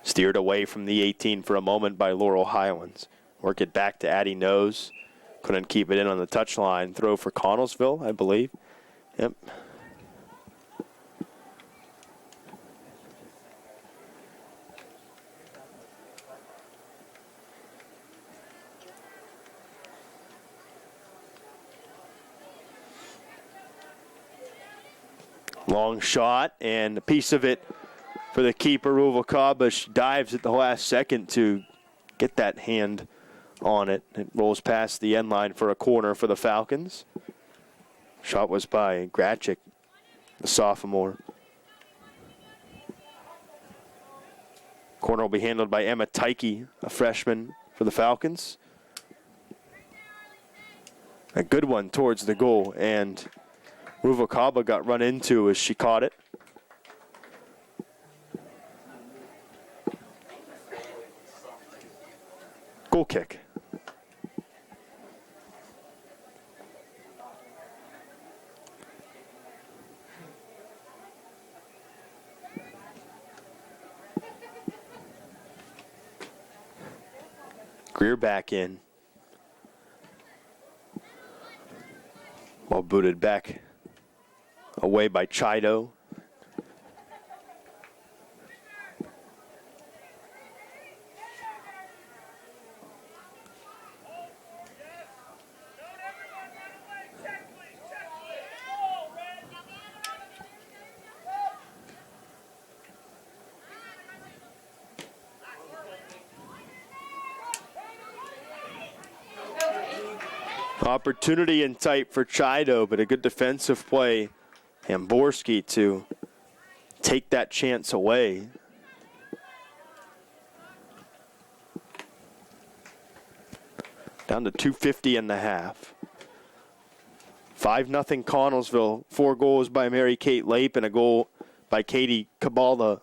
Steered away from the 18 for a moment by Laurel Highlands. Work it back to Addie Nose. Couldn't keep it in on the touchline. Throw for Connellsville, I believe. Yep. Long shot, and a piece of it for the keeper, Ruvalcaba. She dives at the last second to get that hand on it. It rolls past the end line for a corner for the Falcons. Shot was by Gratchik, the sophomore. Corner will be handled by Emma Tyke, a freshman for the Falcons. A good one towards the goal, and Ruvalcaba got run into as she caught it. Goal kick. Greer back in. Ball booted back away by Chido. Opportunity in tight for Chido, but a good defensive play. And Borski to take that chance away. Down to 2:50 in the half. 5-0 Connellsville. 4 goals by Mary Kate Lape and a goal by Katie Kabala.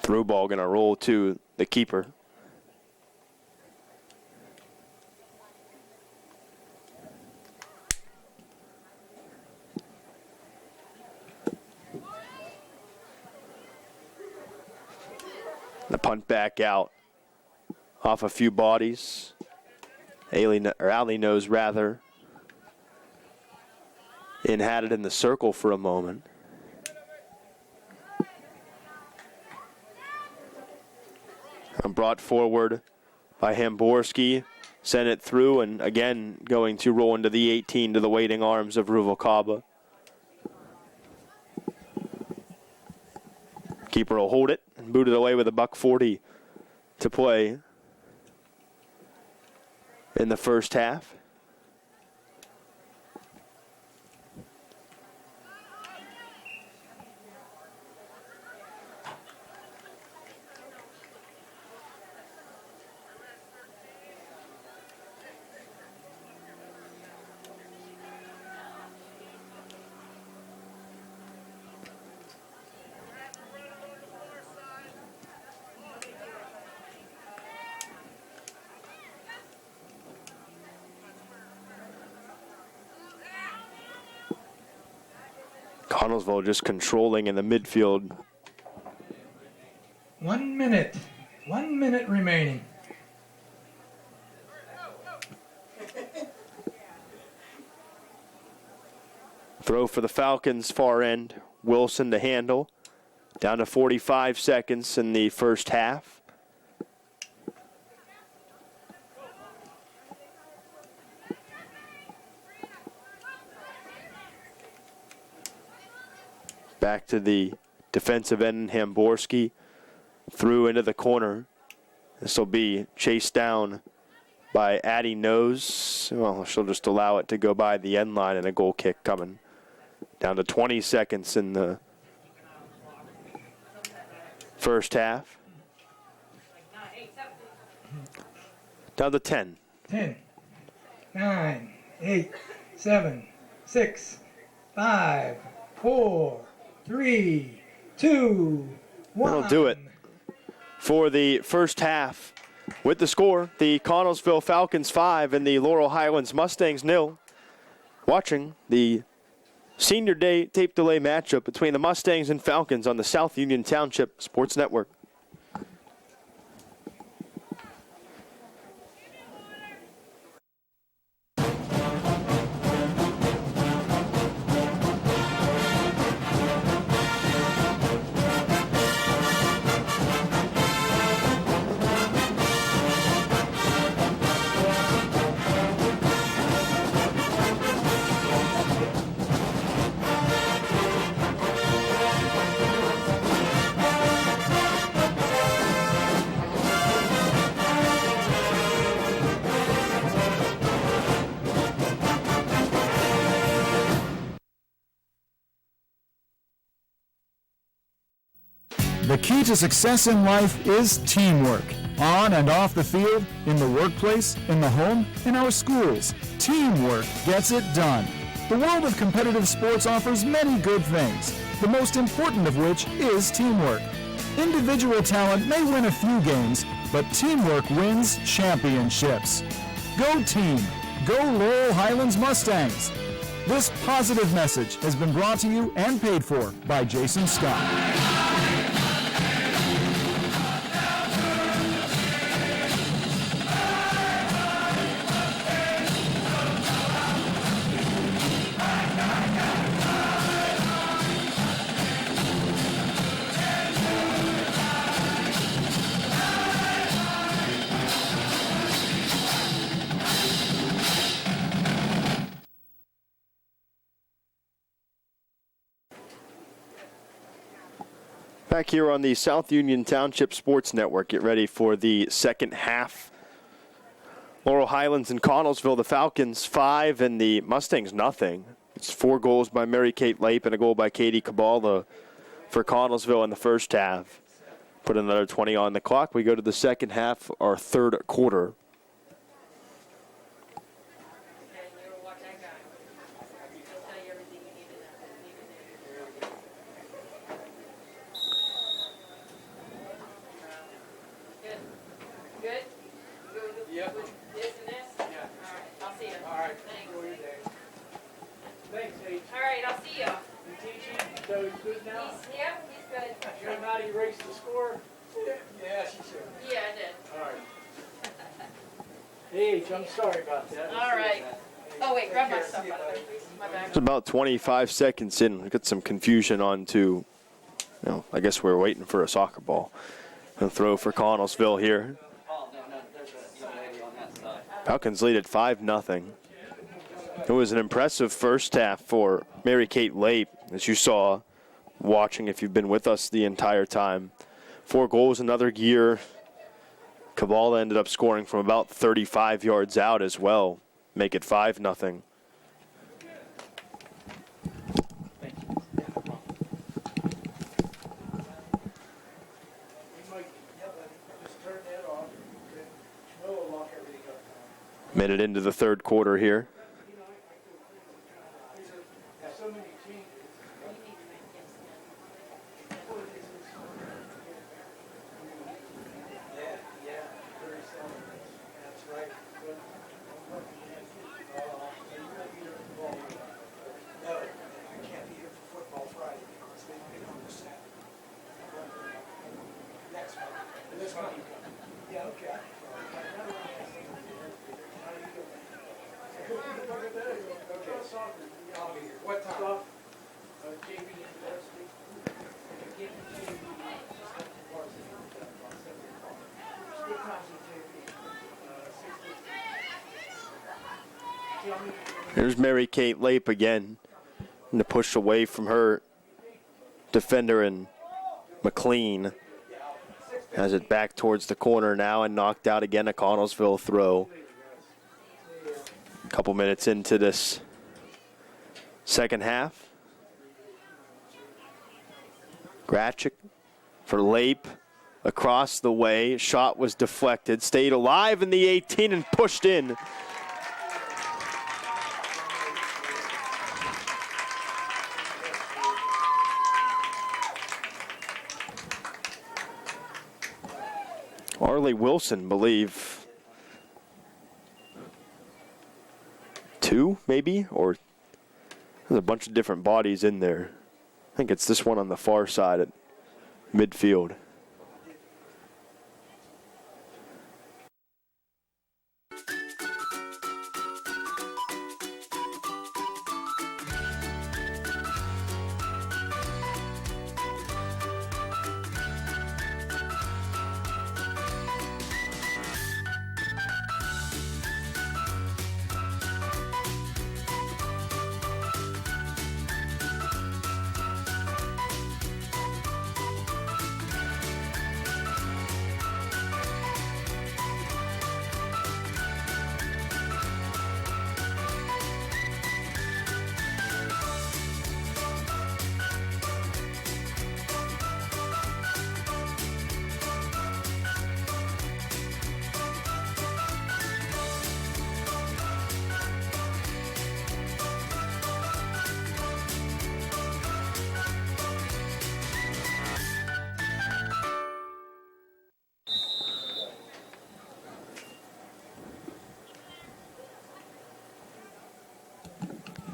Through ball going to roll to the keeper. The punt back out off a few bodies. Allie Nose rather. and had it in the circle for a moment. And brought forward by Hamborski, sent it through, and again going to roll into the 18 to the waiting arms of Ruvalcaba. Keeper will hold it and boot it away with a $1.40 to play in the first half. Connellsville just controlling in the midfield. 1 minute. 1 minute remaining. Throw for the Falcons, far end. Wilson to handle. Down to 45 seconds in the first half. Back to the defensive end, Hamborski. Through into the corner. This will be chased down by Addie Nose. Well, she'll just allow it to go by the end line, and a goal kick coming. Down to 20 seconds in the first half. Down to 10. 10, 9, 8, 7, 6, 5, 4, 3, 2, 1. That'll do it for the first half. With the score, the Connellsville Falcons 5 and the Laurel Highlands Mustangs 0. Watching the senior day tape delay matchup between the Mustangs and Falcons on the South Union Township Sports Network. The key to success in life is teamwork. On and off the field, in the workplace, in the home, in our schools. Teamwork gets it done. The world of competitive sports offers many good things, the most important of which is teamwork. Individual talent may win a few games, but teamwork wins championships. Go team! Go Laurel Highlands Mustangs! This positive message has been brought to you and paid for by Jason Scott. Back here on the South Union Township Sports Network, get ready for the second half. Laurel Highlands and Connellsville, the Falcons 5 and the Mustangs nothing. It's 4 goals by Mary Kate Lape and a goal by Katie Cabala for Connellsville in the first half. Put another 20 on the clock. We go to the second half, our third quarter. I'm sorry about that. All right. Oh, wait, grab my stuff out of there, please. My bag. It's about 25 seconds in. We got some confusion onto, I guess we're waiting for a soccer ball. A throw for Connellsville here. Falcons lead at 5-0. It was an impressive first half for Mary Kate Lape, as you saw watching if you've been with us the entire time. 4 goals another gear. Kabbalah ended up scoring from about 35 yards out as well. Make it 5-0. Minute into the third quarter here. Here's Mary Kate Lape again. And to push away from her defender and McLean. Has it back towards the corner now and knocked out again. A Connellsville throw. A couple minutes into this second half. Gratchik for Lape. Across the way. Shot was deflected. Stayed alive in the 18 and pushed in. Arlie Wilson, believe. 2, maybe? Or there's a bunch of different bodies in there. I think it's this one on the far side at midfield.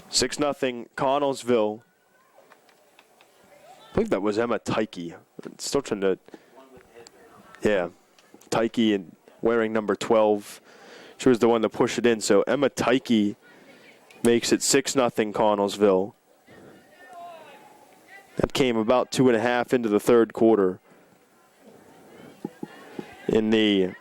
Six 0 Connellsville. I believe that was Emma Tyke. Still trying to. Yeah, Tyke and wearing number 12. She was the one to push it in. So Emma Tyke makes it 6 0 Connellsville. That came about 2.5 into the third quarter. In the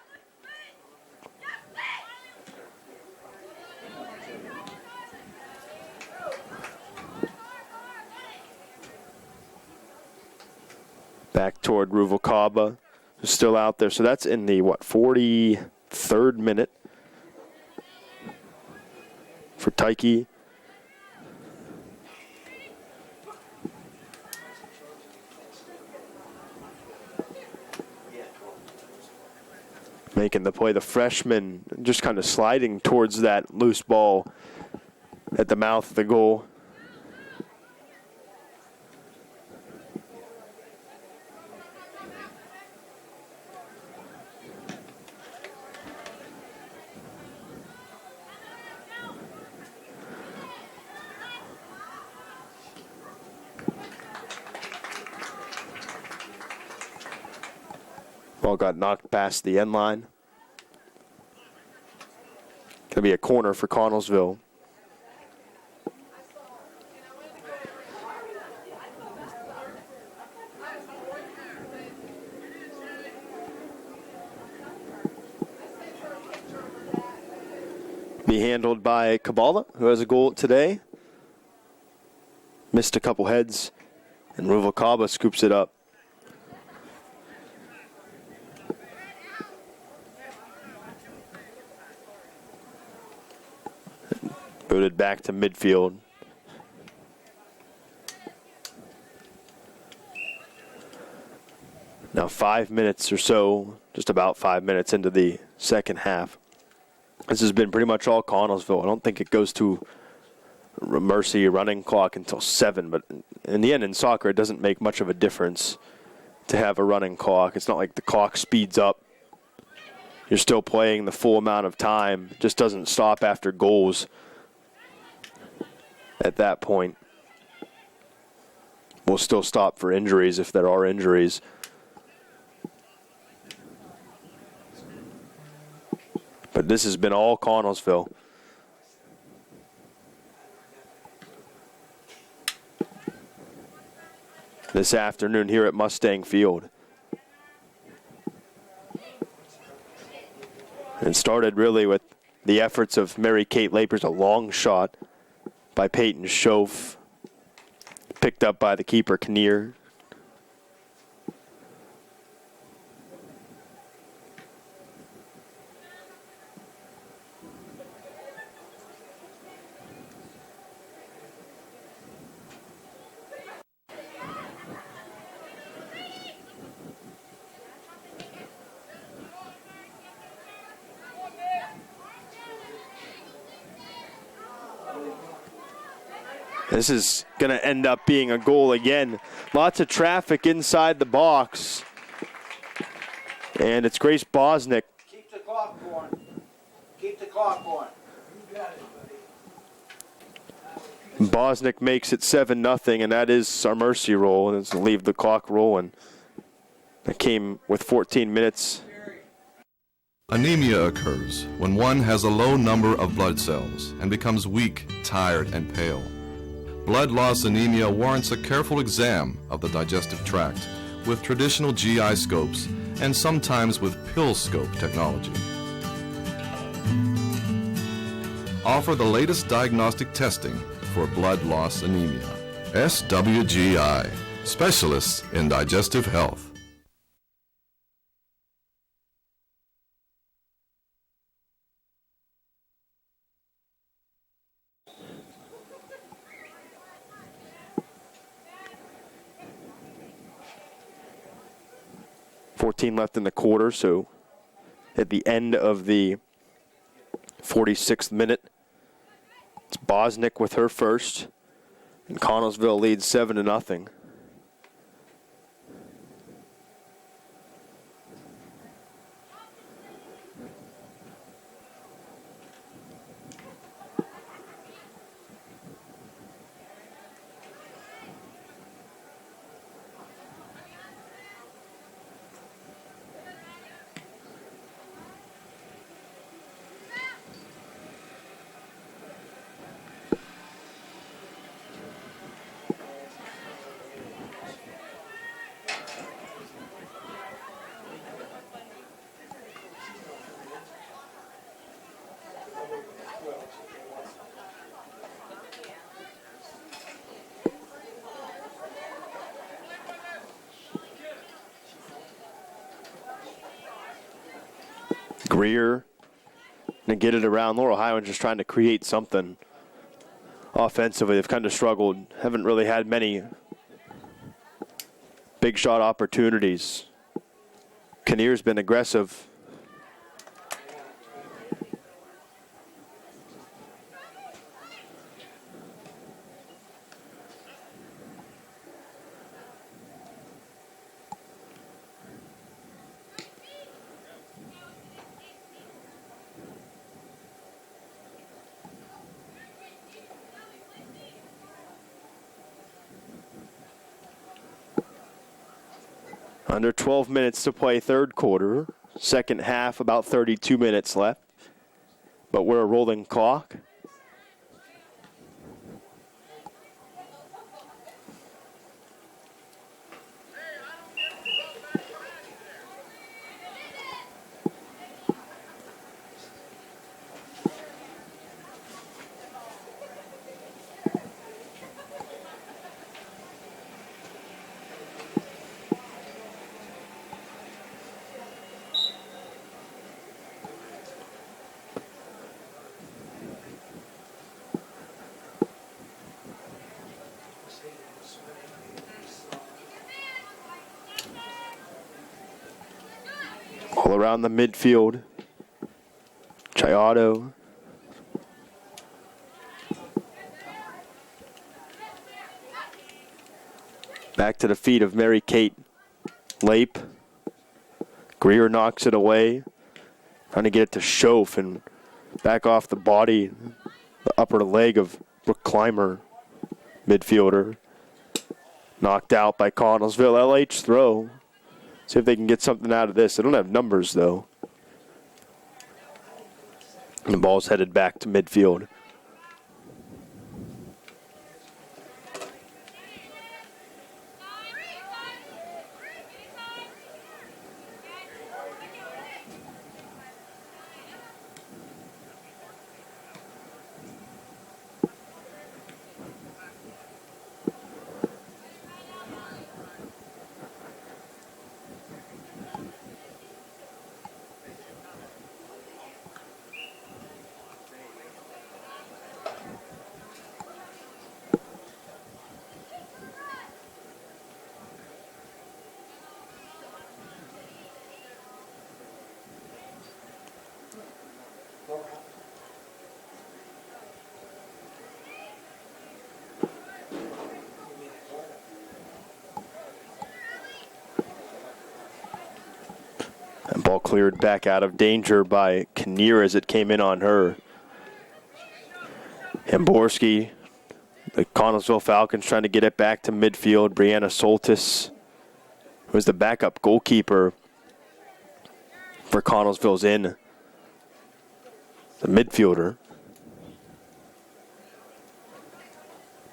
back toward Ruvalcaba, who's still out there. So that's in the, 43rd minute for Tyke. Making the play, the freshman just kind of sliding towards that loose ball at the mouth of the goal. Ball got knocked past the end line. Going to be a corner for Connellsville. be handled by Kabbalah, who has a goal today. Missed a couple heads, and Ruvalcaba scoops it up. Booted back to midfield. Now 5 minutes or so, just about 5 minutes into the second half. This has been pretty much all Connellsville. I don't think it goes to Mercy running clock until 7, but in the end in soccer it doesn't make much of a difference to have a running clock. It's not like the clock speeds up. You're still playing the full amount of time. It just doesn't stop after goals at that point. We'll still stop for injuries if there are injuries. But this has been all Connellsville. This afternoon here at Mustang Field. And it started really with the efforts of Mary Kate Lapers, a long shot by Peyton Schoaf, picked up by the keeper, Kinnear. This is going to end up being a goal again. Lots of traffic inside the box. And it's Grace Bosnick. Keep the clock going. Keep the clock going. Bosnick makes it 7-0, and that is our mercy roll, and it's going to leave the clock rolling. That came with 14 minutes. Anemia occurs when one has a low number of blood cells and becomes weak, tired, and pale. Blood loss anemia warrants a careful exam of the digestive tract with traditional GI scopes and sometimes with pill scope technology. Offer the latest diagnostic testing for blood loss anemia. SWGI, specialists in digestive health. Left in the quarter, so at the end of the 46th minute, it's Bosnick with her first, and Connellsville leads 7-0. Greer and get it around. Laurel Highlands just trying to create something offensively. They've kind of struggled. Haven't really had many big shot opportunities. Kinnear's been aggressive. Under 12 minutes to play third quarter. Second half, about 32 minutes left. But we're a rolling clock. All around the midfield. Chiato. Back to the feet of Mary Kate Lape. Greer knocks it away. Trying to get it to Schoaf and back off the body, the upper leg of Brooke Clymer, midfielder. Knocked out by Connellsville. LH throw. See if they can get something out of this. They don't have numbers, though. And the ball's headed back to midfield. And ball cleared back out of danger by Kinnear as it came in on her. Hamborski, the Connellsville Falcons trying to get it back to midfield. Brianna Soltis, who was the backup goalkeeper for Connellsville's in. The midfielder.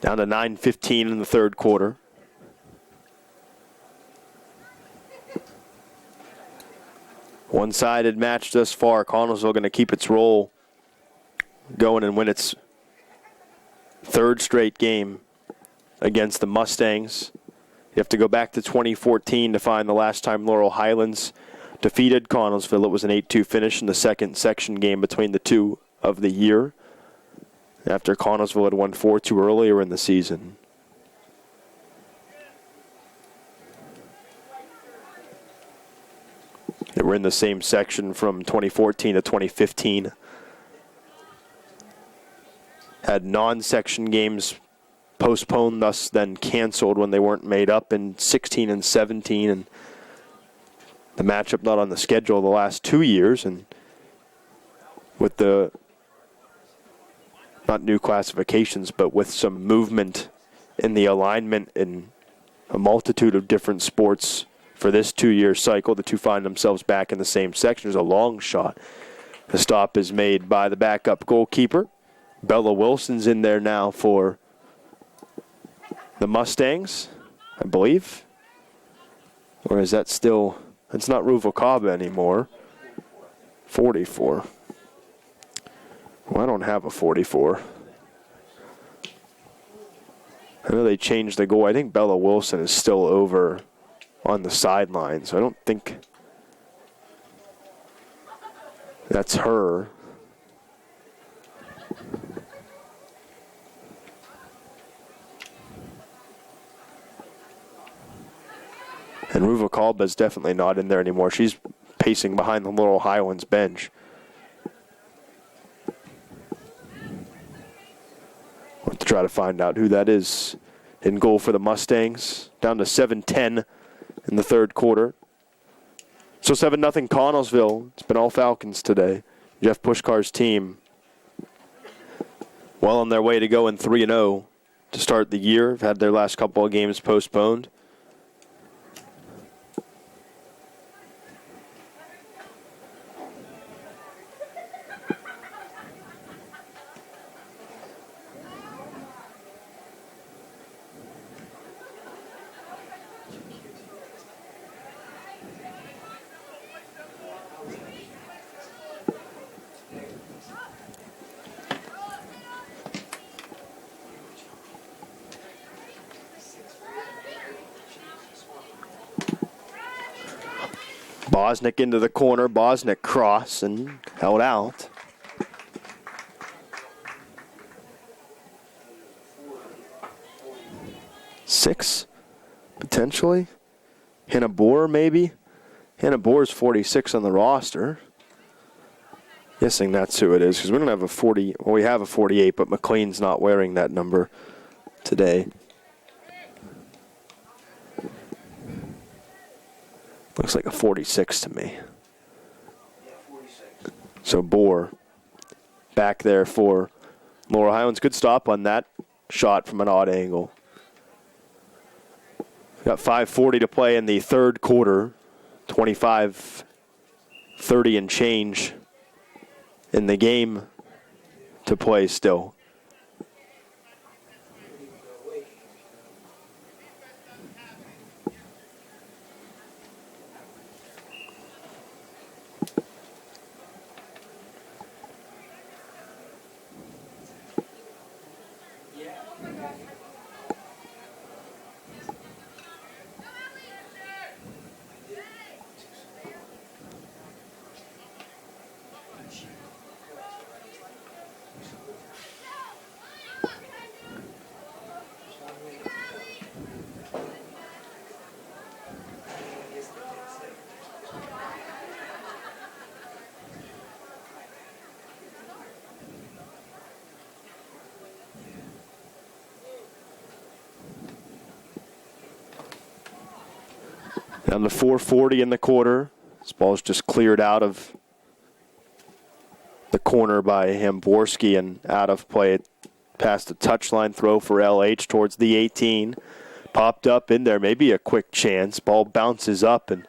Down to 9:15 in the third quarter. One-sided match thus far. Connellsville going to keep its roll going and win its third straight game against the Mustangs. You have to go back to 2014 to find the last time Laurel Highlands defeated Connellsville. It was an 8-2 finish in the second section game between the two of the year, after Connellsville had won 4-2 earlier in the season. They were in the same section from 2014 to 2015. Had non-section games postponed, thus then canceled when they weren't made up in 16 and 17. And the matchup not on the schedule the last 2 years. And with the, not new classifications, but with some movement in the alignment in a multitude of different sports for this 2-year cycle, the two find themselves back in the same section. There's a long shot. The stop is made by the backup goalkeeper. Bella Wilson's in there now for the Mustangs, I believe. Or is that still, it's not Ruvalcaba anymore. 44. Well, I don't have a 44. I know they changed the goal. I think Bella Wilson is still over on the sideline, so I don't think that's her. And Ruvalcaba is definitely not in there anymore. She's pacing behind the Laurel Highlands bench. We'll have to try to find out who that is in goal for the Mustangs. Down to 7-10 in the third quarter. So 7-0 Connellsville. It's been all Falcons today. Jeff Pushkar's team well on their way to going 3-0 to start the year. Have had their last couple of games postponed. Bosnick into the corner. Bosnick cross and held out. Six, potentially. Hannah Boer, maybe. Hannah Boer's 46 on the roster. Guessing that's who it is, because we don't have a 40. Well, we have a 48, but McLean's not wearing that number today. Looks like a 46 to me. So Boer back there for Laurel Highlands. Good stop on that shot from an odd angle. Got 5:40 to play in the third quarter. 25-30 and change in the game to play still. Down to 4:40 in the quarter. This ball's just cleared out of the corner by Hamborski and out of play. Past the touchline throw for LH towards the 18. Popped up in there, maybe a quick chance. Ball bounces up and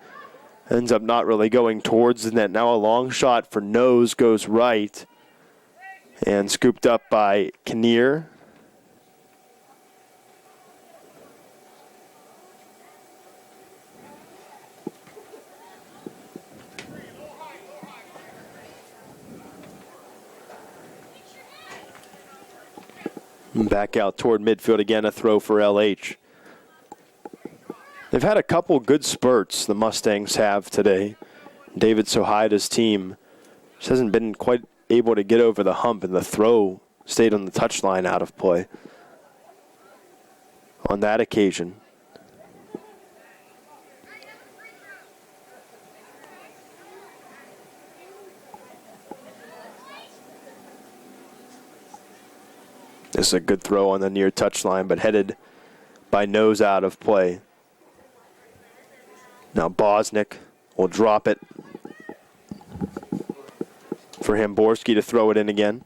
ends up not really going towards the net. Now a long shot for Nose goes right and scooped up by Kinnear. Back out toward midfield again, a throw for LH. They've had a couple good spurts, the Mustangs have today. David Sohaida's team just hasn't been quite able to get over the hump, and the throw stayed on the touchline out of play on that occasion. This is a good throw on the near touchline, but headed by Nose out of play. Now Bosnick will drop it for Hamborski to throw it in again.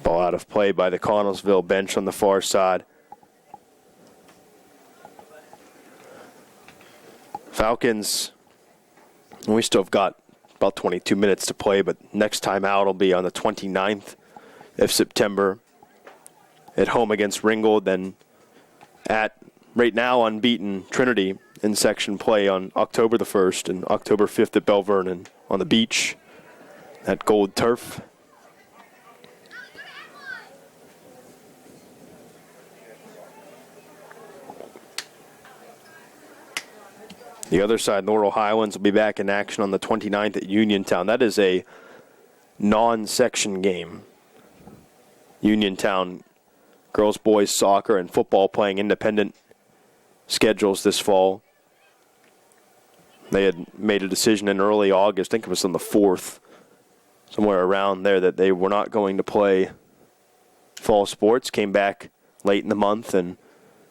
Ball out of play by the Connellsville bench on the far side. Falcons, we still have got about 22 minutes to play, but next time out will be on the 29th of September at home against Ringgold, then at right now unbeaten Trinity in section play on October the 1st and October 5th at Bell Vernon on the beach at Gold Turf. The other side, Laurel Highlands, will be back in action on the 29th at Uniontown. That is a non-section game. Uniontown girls, boys, soccer, and football playing independent schedules this fall. They had made a decision in early August, I think it was on the 4th, somewhere around there, that they were not going to play fall sports. Came back late in the month and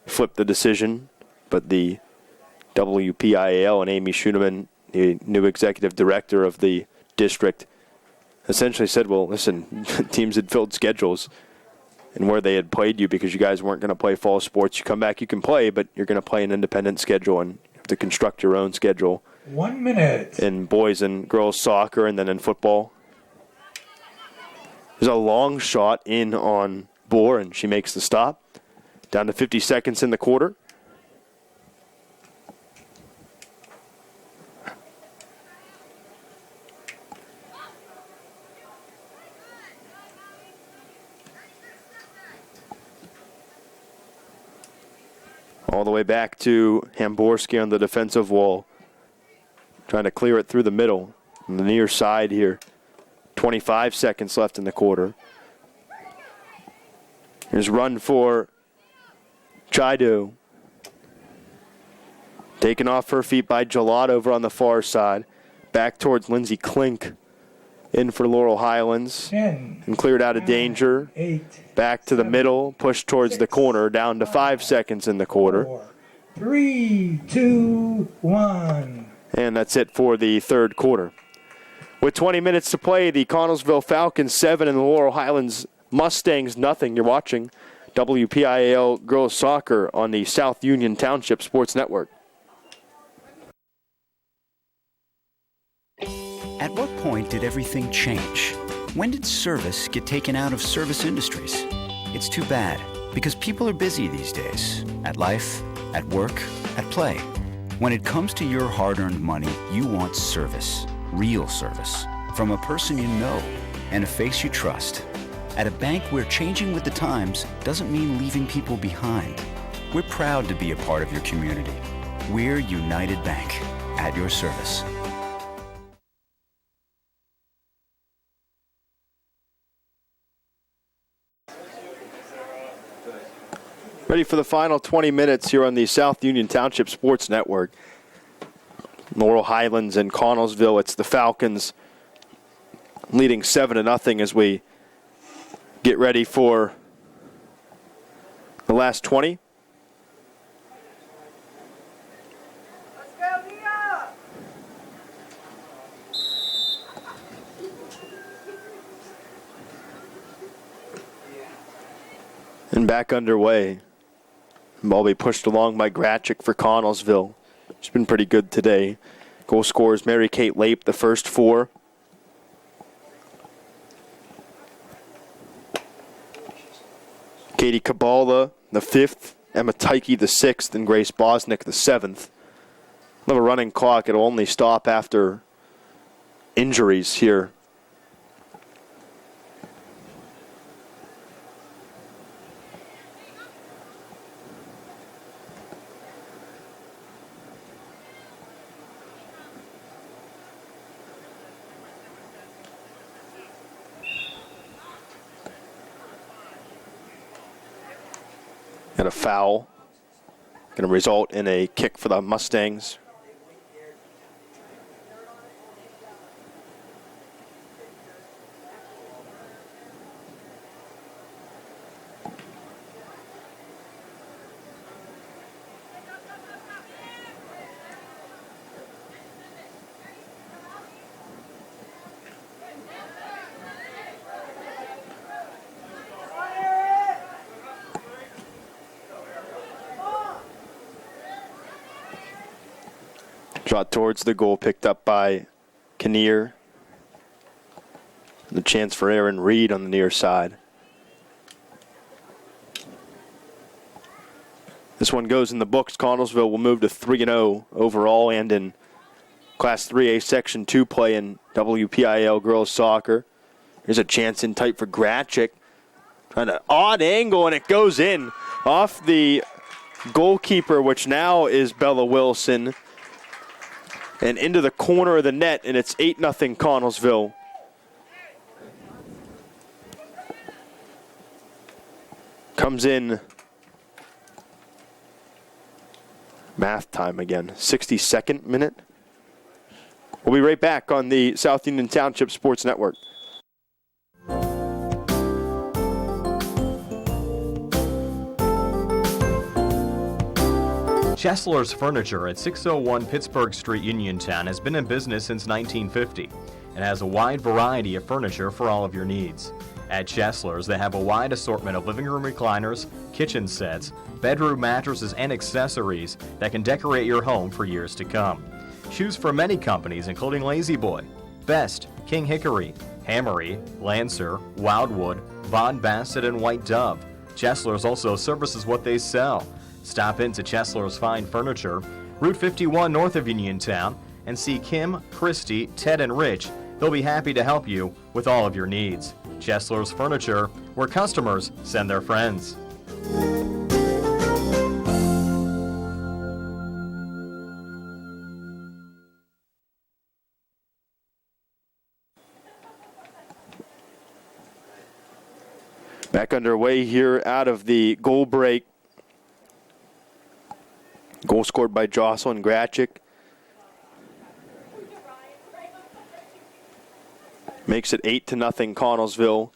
flipped the decision, but the WPIAL and Amy Schoeneman, the new executive director of the district, essentially said, well, listen, teams had filled schedules. and where they had played you because you guys weren't going to play fall sports. You come back, you can play, but you're going to play an independent schedule and you have to construct your own schedule. 1 minute. In boys and girls soccer and then in football. There's a long shot in on Bohr, and she makes the stop. Down to 50 seconds in the quarter. All the way back to Hamborski on the defensive wall. Trying to clear it through the middle. On the near side here. 25 seconds left in the quarter. Here's run for Chido. Taken off her feet by Jalad over on the far side. Back towards Lindsay Klink. In for Laurel Highlands. 10, and cleared out of danger. 8, back to the middle. Pushed towards the corner. Down to 5 seconds in the quarter. 4, 3, 2, 1. And that's it for the third quarter. With 20 minutes to play, the Connellsville Falcons 7 and the Laurel Highlands Mustangs nothing. You're watching WPIAL Girls Soccer on the South Union Township Sports Network. At what point did everything change? When did service get taken out of service industries? It's too bad, because people are busy these days. At life, at work, at play. When it comes to your hard-earned money, you want service. Real service. From a person you know and a face you trust. At a bank where changing with the times doesn't mean leaving people behind. We're proud to be a part of your community. We're United Bank, at your service. Ready for the final 20 minutes here on the South Union Township Sports Network. Laurel Highlands and Connellsville. It's the Falcons leading 7-0 as we get ready for the last 20. Let's go, Mia! And back underway. Ball be pushed along by Gratchik for Connellsville. She's been pretty good today. Goal scorers Mary Kate Lape, the first 4. Katie Kabala, the 5th. Emma Tyke, the 6th. And Grace Bosnick, the 7th. We'll have a running clock. It'll only stop after injuries here. And a foul. Going to result in a kick for the Mustangs. Shot towards the goal, picked up by Kinnear. The chance for Aaron Reed on the near side. This one goes in the books. Connellsville will move to 3-0 overall and in Class 3A Section 2 play in WPIAL Girls Soccer. Here's a chance in tight for Gratchik. Trying to odd angle, and it goes in off the goalkeeper, which now is Bella Wilson. And into the corner of the net, and it's 8-0 Connellsville. Comes in math time again. 62nd minute. We'll be right back on the South Union Township Sports Network. Chesler's Furniture at 601 Pittsburgh Street, Uniontown has been in business since 1950 and has a wide variety of furniture for all of your needs. At Chesler's, they have a wide assortment of living room recliners, kitchen sets, bedroom mattresses, and accessories that can decorate your home for years to come. Choose from many companies including Lazy Boy, Best, King Hickory, Hammery, Lancer, Wildwood, Von Bassett, and White Dove. Chesler's also services what they sell. Stop into Chesler's Fine Furniture, Route 51 north of Uniontown, and see Kim, Christy, Ted, and Rich. They'll be happy to help you with all of your needs. Chesler's Furniture, where customers send their friends. Back underway here out of the goal break. Goal scored by Jocelyn Gratchik. Makes it 8-0 Connellsville.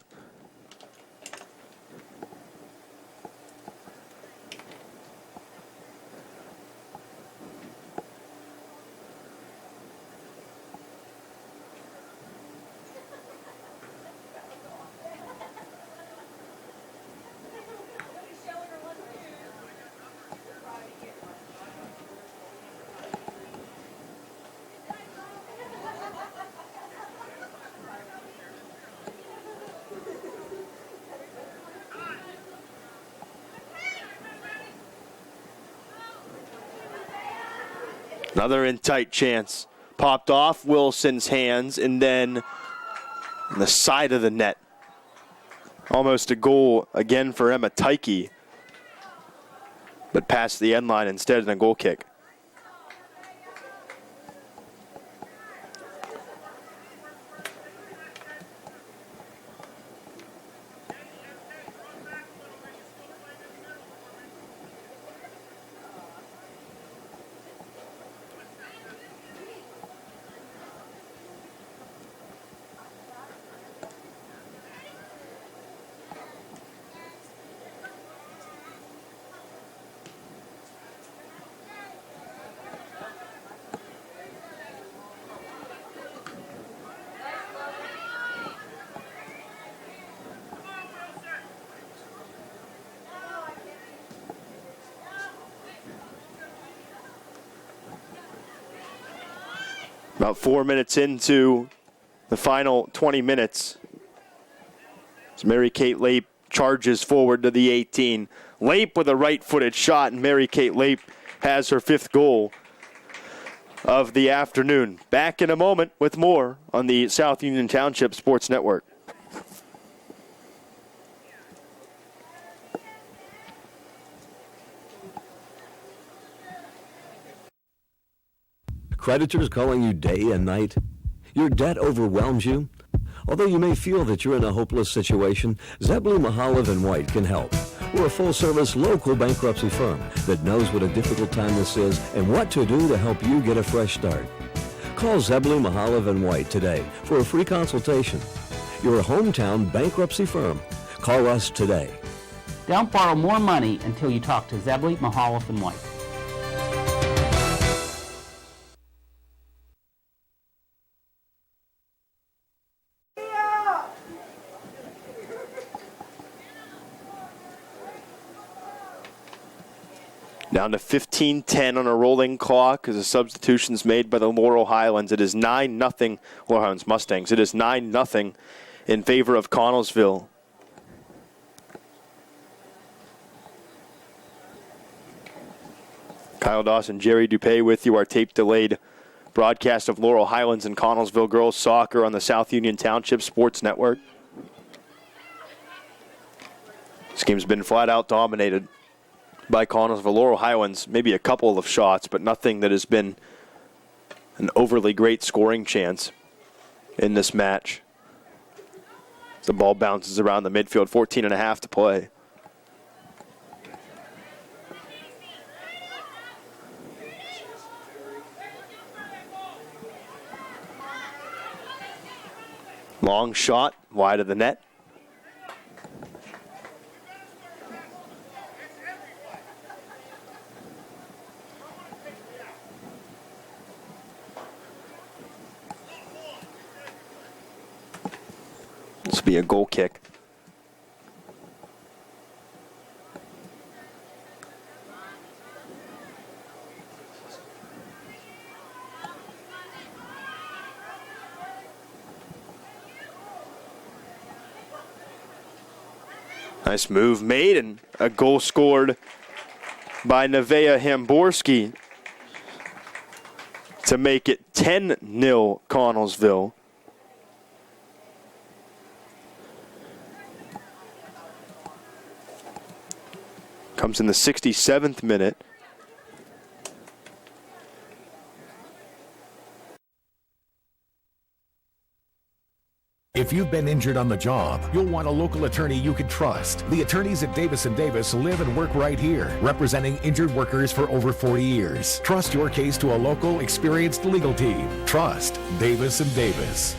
Another in tight chance. Popped off Wilson's hands and then on the side of the net. Almost a goal again for Emma Tyke, but past the end line instead in a goal kick. About 4 minutes into the final 20 minutes, as Mary-Kate Lape charges forward to the 18. Lape with a right-footed shot, and Mary-Kate Lape has her 5th goal of the afternoon. Back in a moment with more on the South Union Township Sports Network. Creditors calling you day and night? Your debt overwhelms you? Although you may feel that you're in a hopeless situation, Zebley, Mahalev & White can help. We're a full-service local bankruptcy firm that knows what a difficult time this is and what to do to help you get a fresh start. Call Zebley, Mahalev & White today for a free consultation. Your hometown bankruptcy firm. Call us today. Don't borrow more money until you talk to Zebley, Mahalev & White. Down to 15-10 on a rolling clock as the substitutions made by the Laurel Highlands. It is 9-0 Laurel Highlands Mustangs. It is 9-0 in favor of Connellsville. Kyle Dawson, Jerry Dupay with you. Our tape-delayed broadcast of Laurel Highlands and Connellsville girls soccer on the South Union Township Sports Network. This game's been flat-out dominated by Connellsville. Laurel Highlands, maybe a couple of shots, but nothing that has been an overly great scoring chance in this match. The ball bounces around the midfield, 14.5 to play. Long shot, wide of the net. This will be a goal kick. Nice move made and a goal scored by Nevaeh Hamborski to make it 10-0 Connellsville. Comes in the 67th minute. If you've been injured on the job, you'll want a local attorney you can trust. The attorneys at Davis & Davis live and work right here, representing injured workers for over 40 years. Trust your case to a local, experienced legal team. Trust Davis & Davis.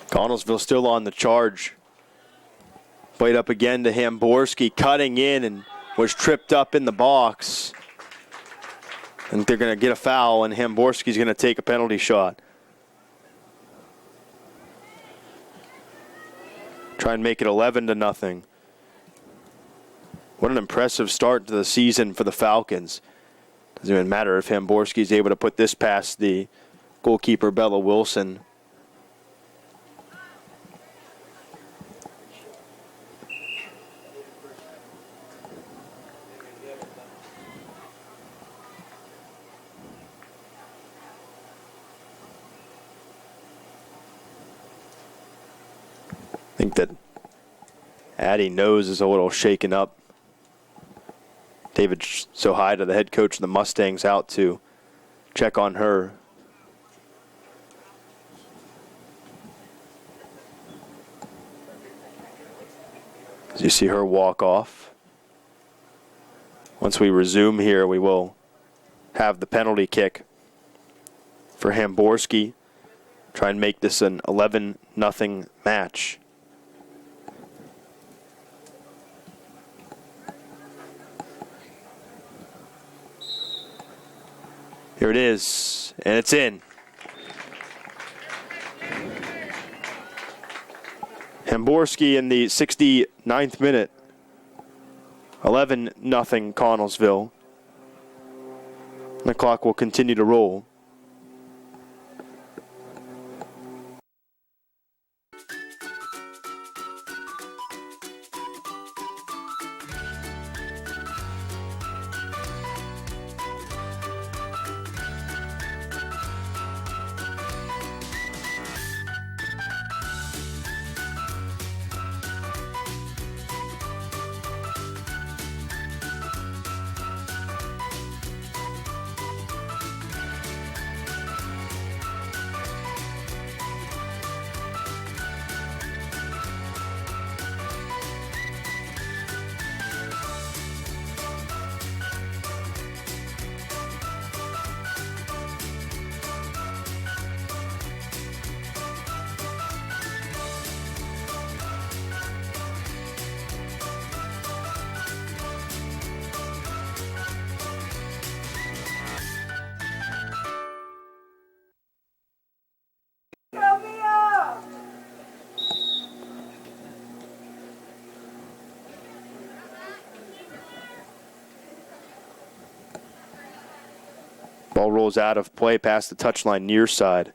Connellsville still on the charge. Played up again to Hamborski, cutting in and was tripped up in the box. And they're going to get a foul, and Hamborski's going to take a penalty shot. Try and make it 11-0. What an impressive start to the season for the Falcons. Doesn't even matter if Hamborski's able to put this past the goalkeeper, Bella Wilson. I think that Addie nose is a little shaken up. David Sohaida, the head coach of the Mustangs, out to check on her. As you see her walk off. Once we resume here, we will have the penalty kick for Hamborski. Try and make this an 11-0 match. Here it is, and it's in. Hamborski in the 69th minute. 11-0 Connellsville. The clock will continue to roll. Ball rolls out of play past the touchline near side.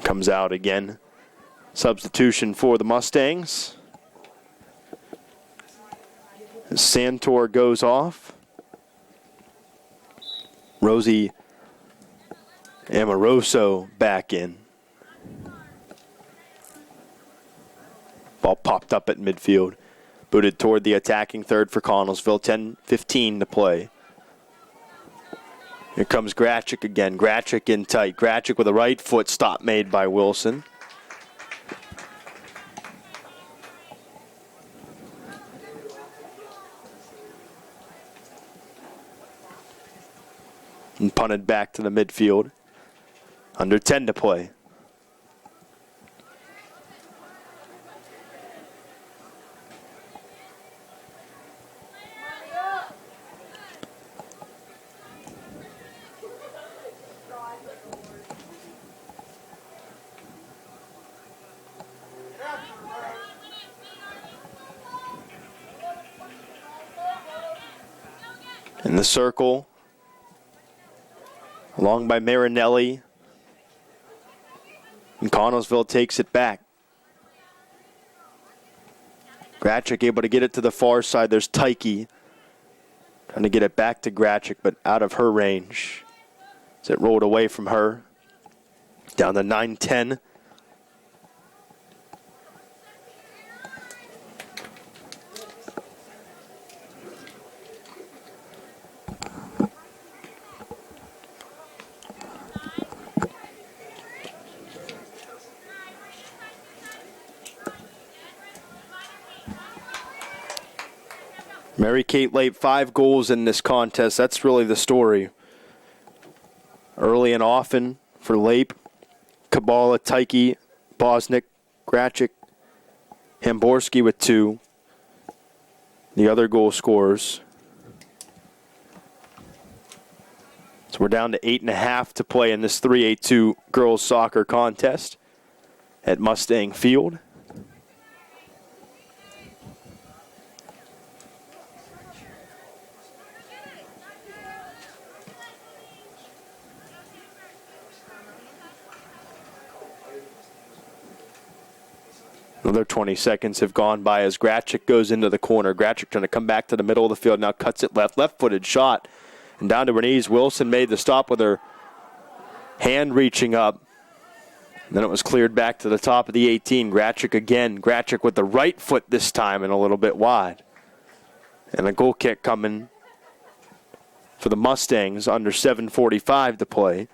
Comes out again. Substitution for the Mustangs. Santor goes off. Rosie Amoroso back in. Ball popped up at midfield. Booted toward the attacking third for Connellsville. 10:15 to play. Here comes Grachik again. Grachik in tight. Grachik with a right foot stop made by Wilson. And punted back to the midfield. Under 10 to play. In the circle, along by Marinelli. And Connellsville takes it back. Grachik able to get it to the far side. There's Tyke trying to get it back to Grachik, but out of her range. As it rolled away from her. Down to 9-10. Mary Kate Lape, 5 goals in this contest. That's really the story. Early and often for Lape, Kabala, Tyke, Bosnick, Grachik, Hamborski with 2. The other goal scorers. So we're down to 8.5 to play in this 3A2 girls soccer contest at Mustang Field. Another 20 seconds have gone by as Grachik goes into the corner. Grachik trying to come back to the middle of the field. Now cuts it left. Left-footed shot. And down to her knees. Wilson made the stop with her hand reaching up. And then it was cleared back to the top of the 18. Grachik again. Grachik with the right foot this time and a little bit wide. And a goal kick coming for the Mustangs under 7:45 to play.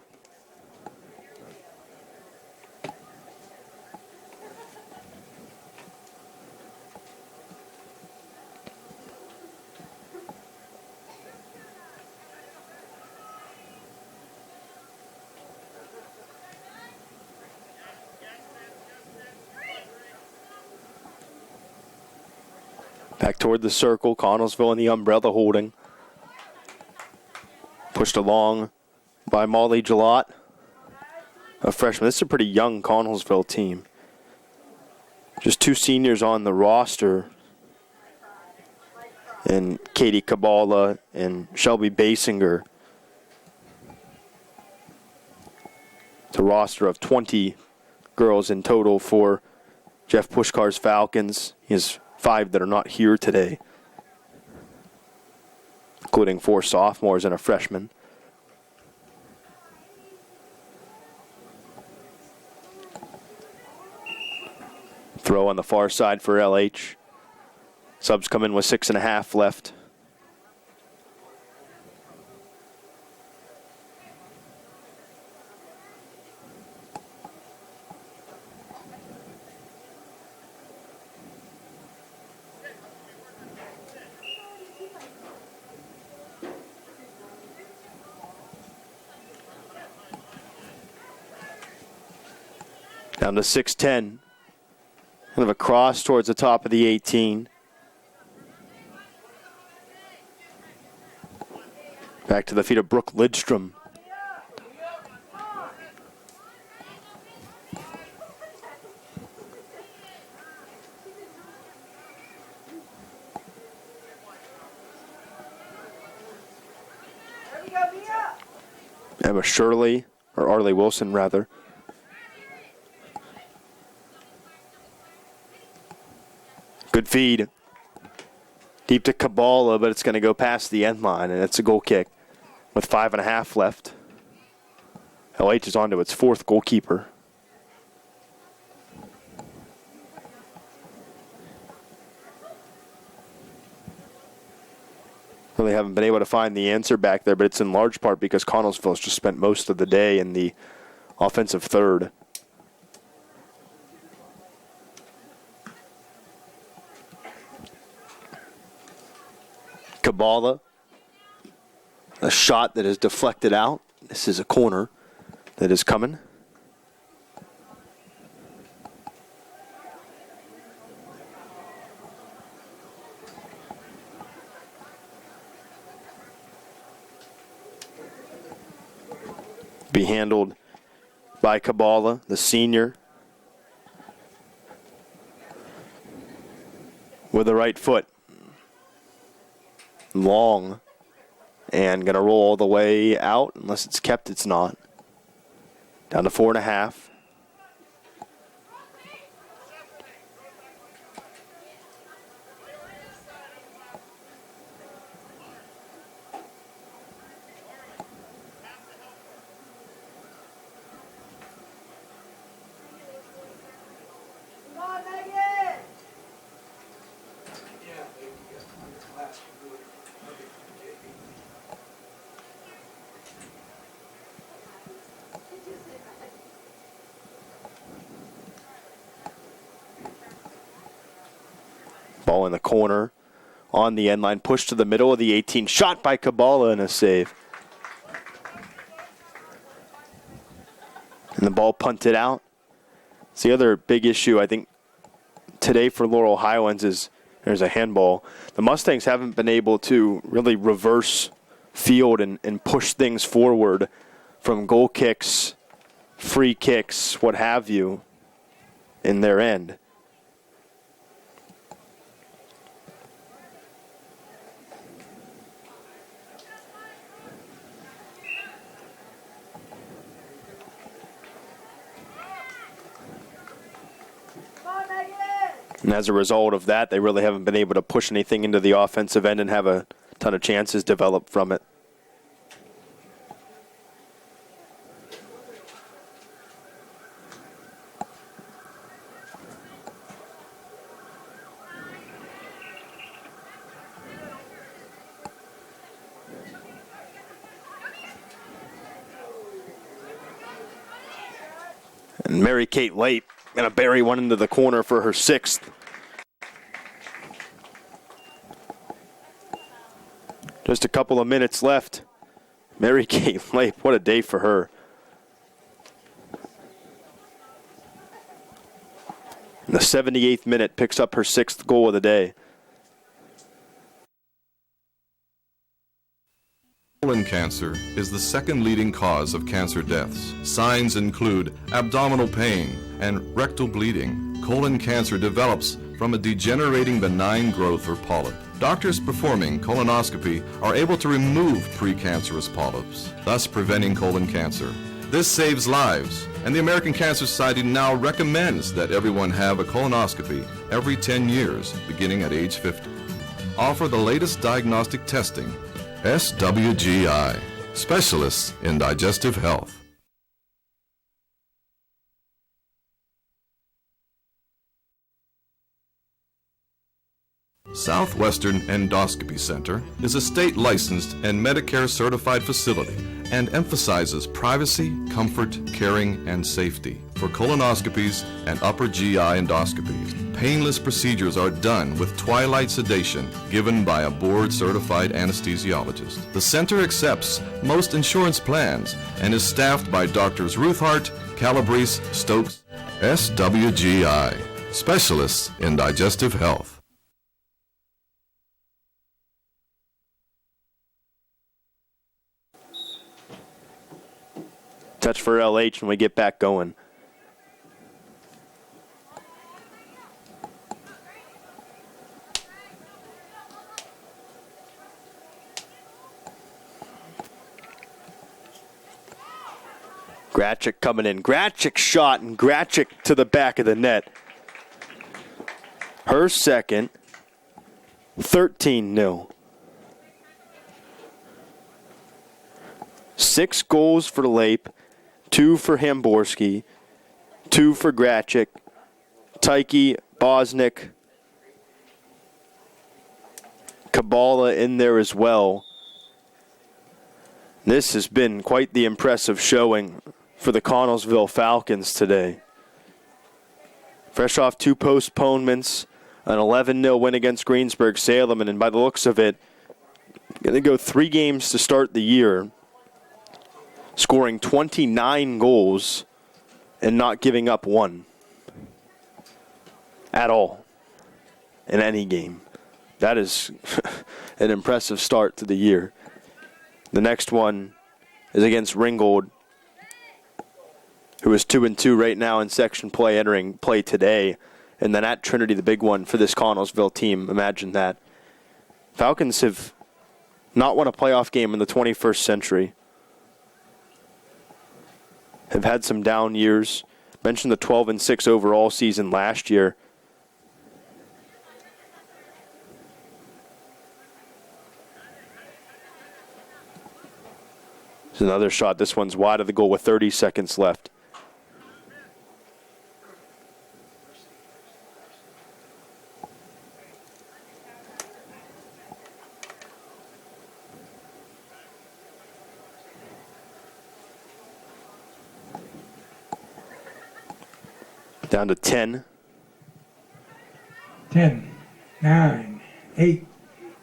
Back toward the circle, Connellsville in the umbrella holding. Pushed along by Molly Gillot, a freshman. This is a pretty young Connellsville team. Just 2 seniors on the roster. And Katie Kabala and Shelby Basinger. It's a roster of 20 girls in total for Jeff Pushkar's Falcons. He has 5 that are not here today, including 4 sophomores and a freshman. Throw on the far side for LH. Subs come in with 6.5 left. Down to 6:10. Kind of a cross towards the top of the 18. Back to the feet of Brooke Lidstrom. Emma Shirley, or Arlie Wilson rather. Good feed. Deep to Kabala, but it's going to go past the end line, and it's a goal kick with 5.5 left. LH is on to its 4th goalkeeper. Really haven't been able to find the answer back there, but it's in large part because Connellsville's just spent most of the day in the offensive third. Kabala, a shot that is deflected out. This is a corner that is coming. be handled by Kabbalah, the senior, with the right foot. Long. And going to roll all the way out. Unless it's kept, it's not. Down to 4.5. Ball in the corner on the end line, pushed to the middle of the 18, shot by Kabbalah and a save. And the ball punted out. It's the other big issue, I think, today for Laurel Highlands is there's a handball. The Mustangs haven't been able to really reverse field and push things forward from goal kicks, free kicks, what have you, in their end. And as a result of that, they really haven't been able to push anything into the offensive end and have a ton of chances develop from it. And Mary Kate Late going to bury one into the corner for her 6th. Just a couple of minutes left. Mary Kate Late, what a day for her. In the 78th minute, picks up her 6th goal of the day. Colon cancer is the second leading cause of cancer deaths. Signs include abdominal pain and rectal bleeding. Colon cancer develops from a degenerating benign growth or polyp. Doctors performing colonoscopy are able to remove precancerous polyps, thus preventing colon cancer. This saves lives, and the American Cancer Society now recommends that everyone have a colonoscopy every 10 years, beginning at age 50. Offer the latest diagnostic testing. SWGI, specialists in digestive health. Southwestern Endoscopy Center is a state-licensed and Medicare-certified facility and emphasizes privacy, comfort, caring, and safety for colonoscopies and upper GI endoscopies. Painless procedures are done with twilight sedation given by a board-certified anesthesiologist. The center accepts most insurance plans and is staffed by Doctors Ruthhart, Calabrese, Stokes, SWGI, specialists in digestive health. Touch for LH and we get back going. Grachik coming in. Grachik shot and Grachik to the back of the net. Her second, 13-0. 6 goals for Lape, 2 for Hamborski, 2 for Grachik, Tyke, Bosnick, Kabbalah in there as well. This has been quite the impressive showing for the Connellsville Falcons today. Fresh off 2 postponements, an 11-0 win against Greensburg-Salem, and by the looks of it, going to go 3 games to start the year, scoring 29 goals and not giving up 1 at all in any game. That is an impressive start to the year. The next one is against Ringgold who is 2-2 right now in section play, entering play today. And then at Trinity, the big one for this Connellsville team. Imagine that. Falcons have not won a playoff game in the 21st century. Have had some down years. Mentioned the 12-6 overall season last year. There's another shot. This one's wide of the goal with 30 seconds left. Down to 10. 10, 9, 8,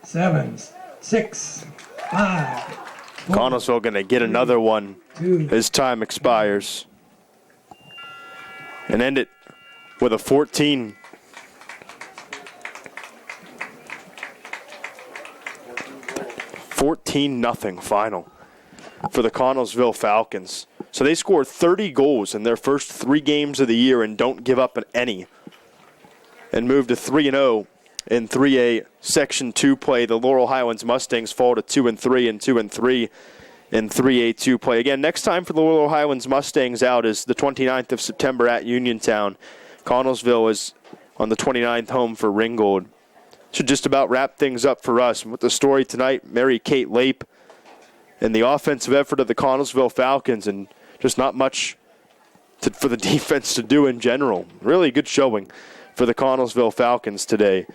7, 6, 5. 4, Connellsville going to get another one 2, as time expires. And end it with a 14. Nothing final for the Connellsville Falcons. So they scored 30 goals in their first 3 games of the year and don't give up any. And move to 3-0 in 3A Section 2 play. The Laurel Highlands Mustangs fall to 2-3 and 2-3 in 3A2 play. Again, next time for the Laurel Highlands Mustangs out is the 29th of September at Uniontown. Connellsville is on the 29th home for Ringgold. Should just about wrap things up for us. And with the story tonight, Mary Kate Lape and the offensive effort of the Connellsville Falcons, and just not much for the defense to do in general. Really good showing for the Connellsville Falcons today.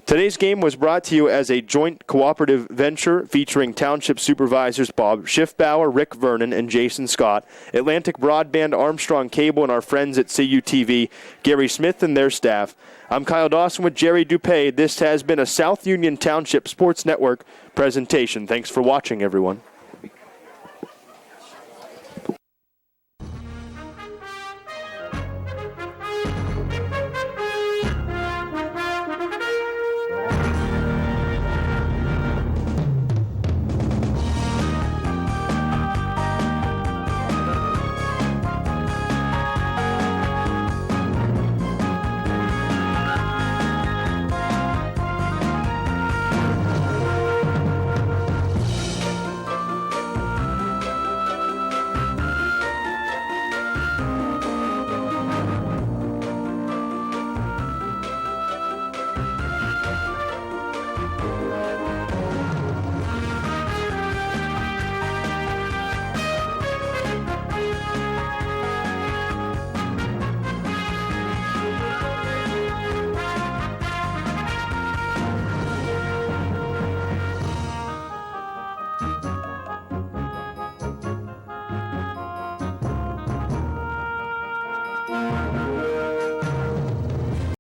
Today's game was brought to you as a joint cooperative venture featuring Township Supervisors Bob Schiffbauer, Rick Vernon, and Jason Scott, Atlantic Broadband, Armstrong Cable, and our friends at CUTV, Gary Smith and their staff. I'm Kyle Dawson with Jerry Dupay. This has been a South Union Township Sports Network presentation. Thanks for watching, everyone.